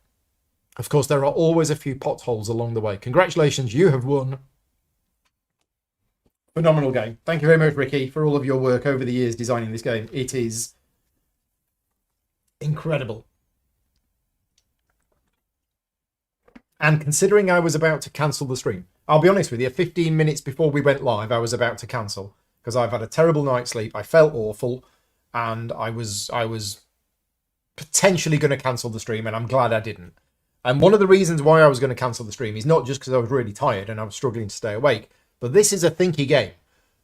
Of course, there are always a few potholes along the way. Congratulations, you have won. Phenomenal game. Thank you very much, Ricky, for all of your work over the years designing this game. It is incredible. And considering I was about to cancel the stream, I'll be honest with you, 15 minutes before we went live, I was about to cancel because I've had a terrible night's sleep. I felt awful, and I was potentially going to cancel the stream, and I'm glad I didn't. And one of the reasons why I was going to cancel the stream is not just because I was really tired and I was struggling to stay awake, but this is a thinky game.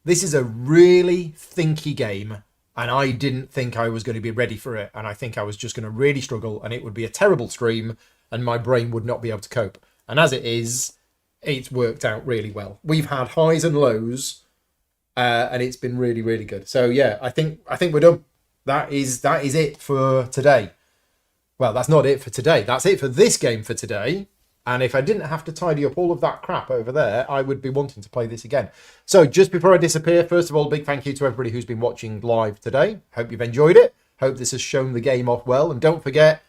This is a really thinky game, and I didn't think I was going to be ready for it, and I think I was just going to really struggle, and it would be a terrible stream, and my brain would not be able to cope. And as it is, it's worked out really well. We've had highs and lows, and it's been really, really good. So yeah, I think we're done. That is it for today. Well, that's not it for today. That's it for this game for today. And if I didn't have to tidy up all of that crap over there, I would be wanting to play this again. So just before I disappear, first of all, a big thank you to everybody who's been watching live today. Hope you've enjoyed it. Hope this has shown the game off well. And don't forget,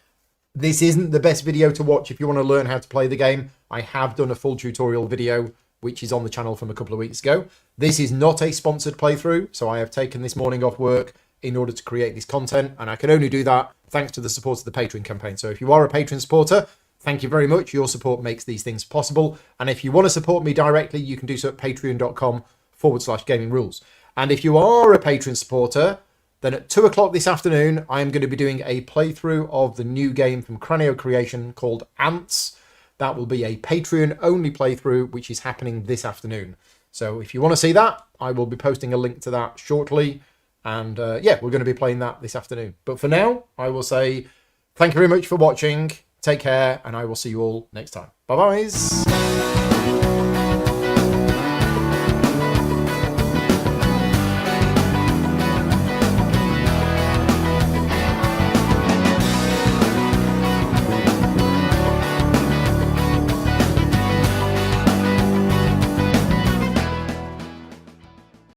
this isn't the best video to watch if you want to learn how to play the game. I have done a full tutorial video, which is on the channel from a couple of weeks ago. This is not a sponsored playthrough, so I have taken this morning off work in order to create this content, and I can only do that thanks to the support of the Patreon campaign. So if you are a Patreon supporter, Thank you very much. Your support makes these things possible. And if you want to support me directly, you can do so at patreon.com/gaming rules. And if you are a Patreon supporter, then at 2 o'clock this afternoon, I am going to be doing a playthrough of the new game from Cranio Creation called Ants. That will be a Patreon-only playthrough, which is happening this afternoon. So if you want to see that, I will be posting a link to that shortly. And yeah, we're going to be playing that this afternoon. But for now, I will say thank you very much for watching. Take care, and I will see you all next time. Bye-bye.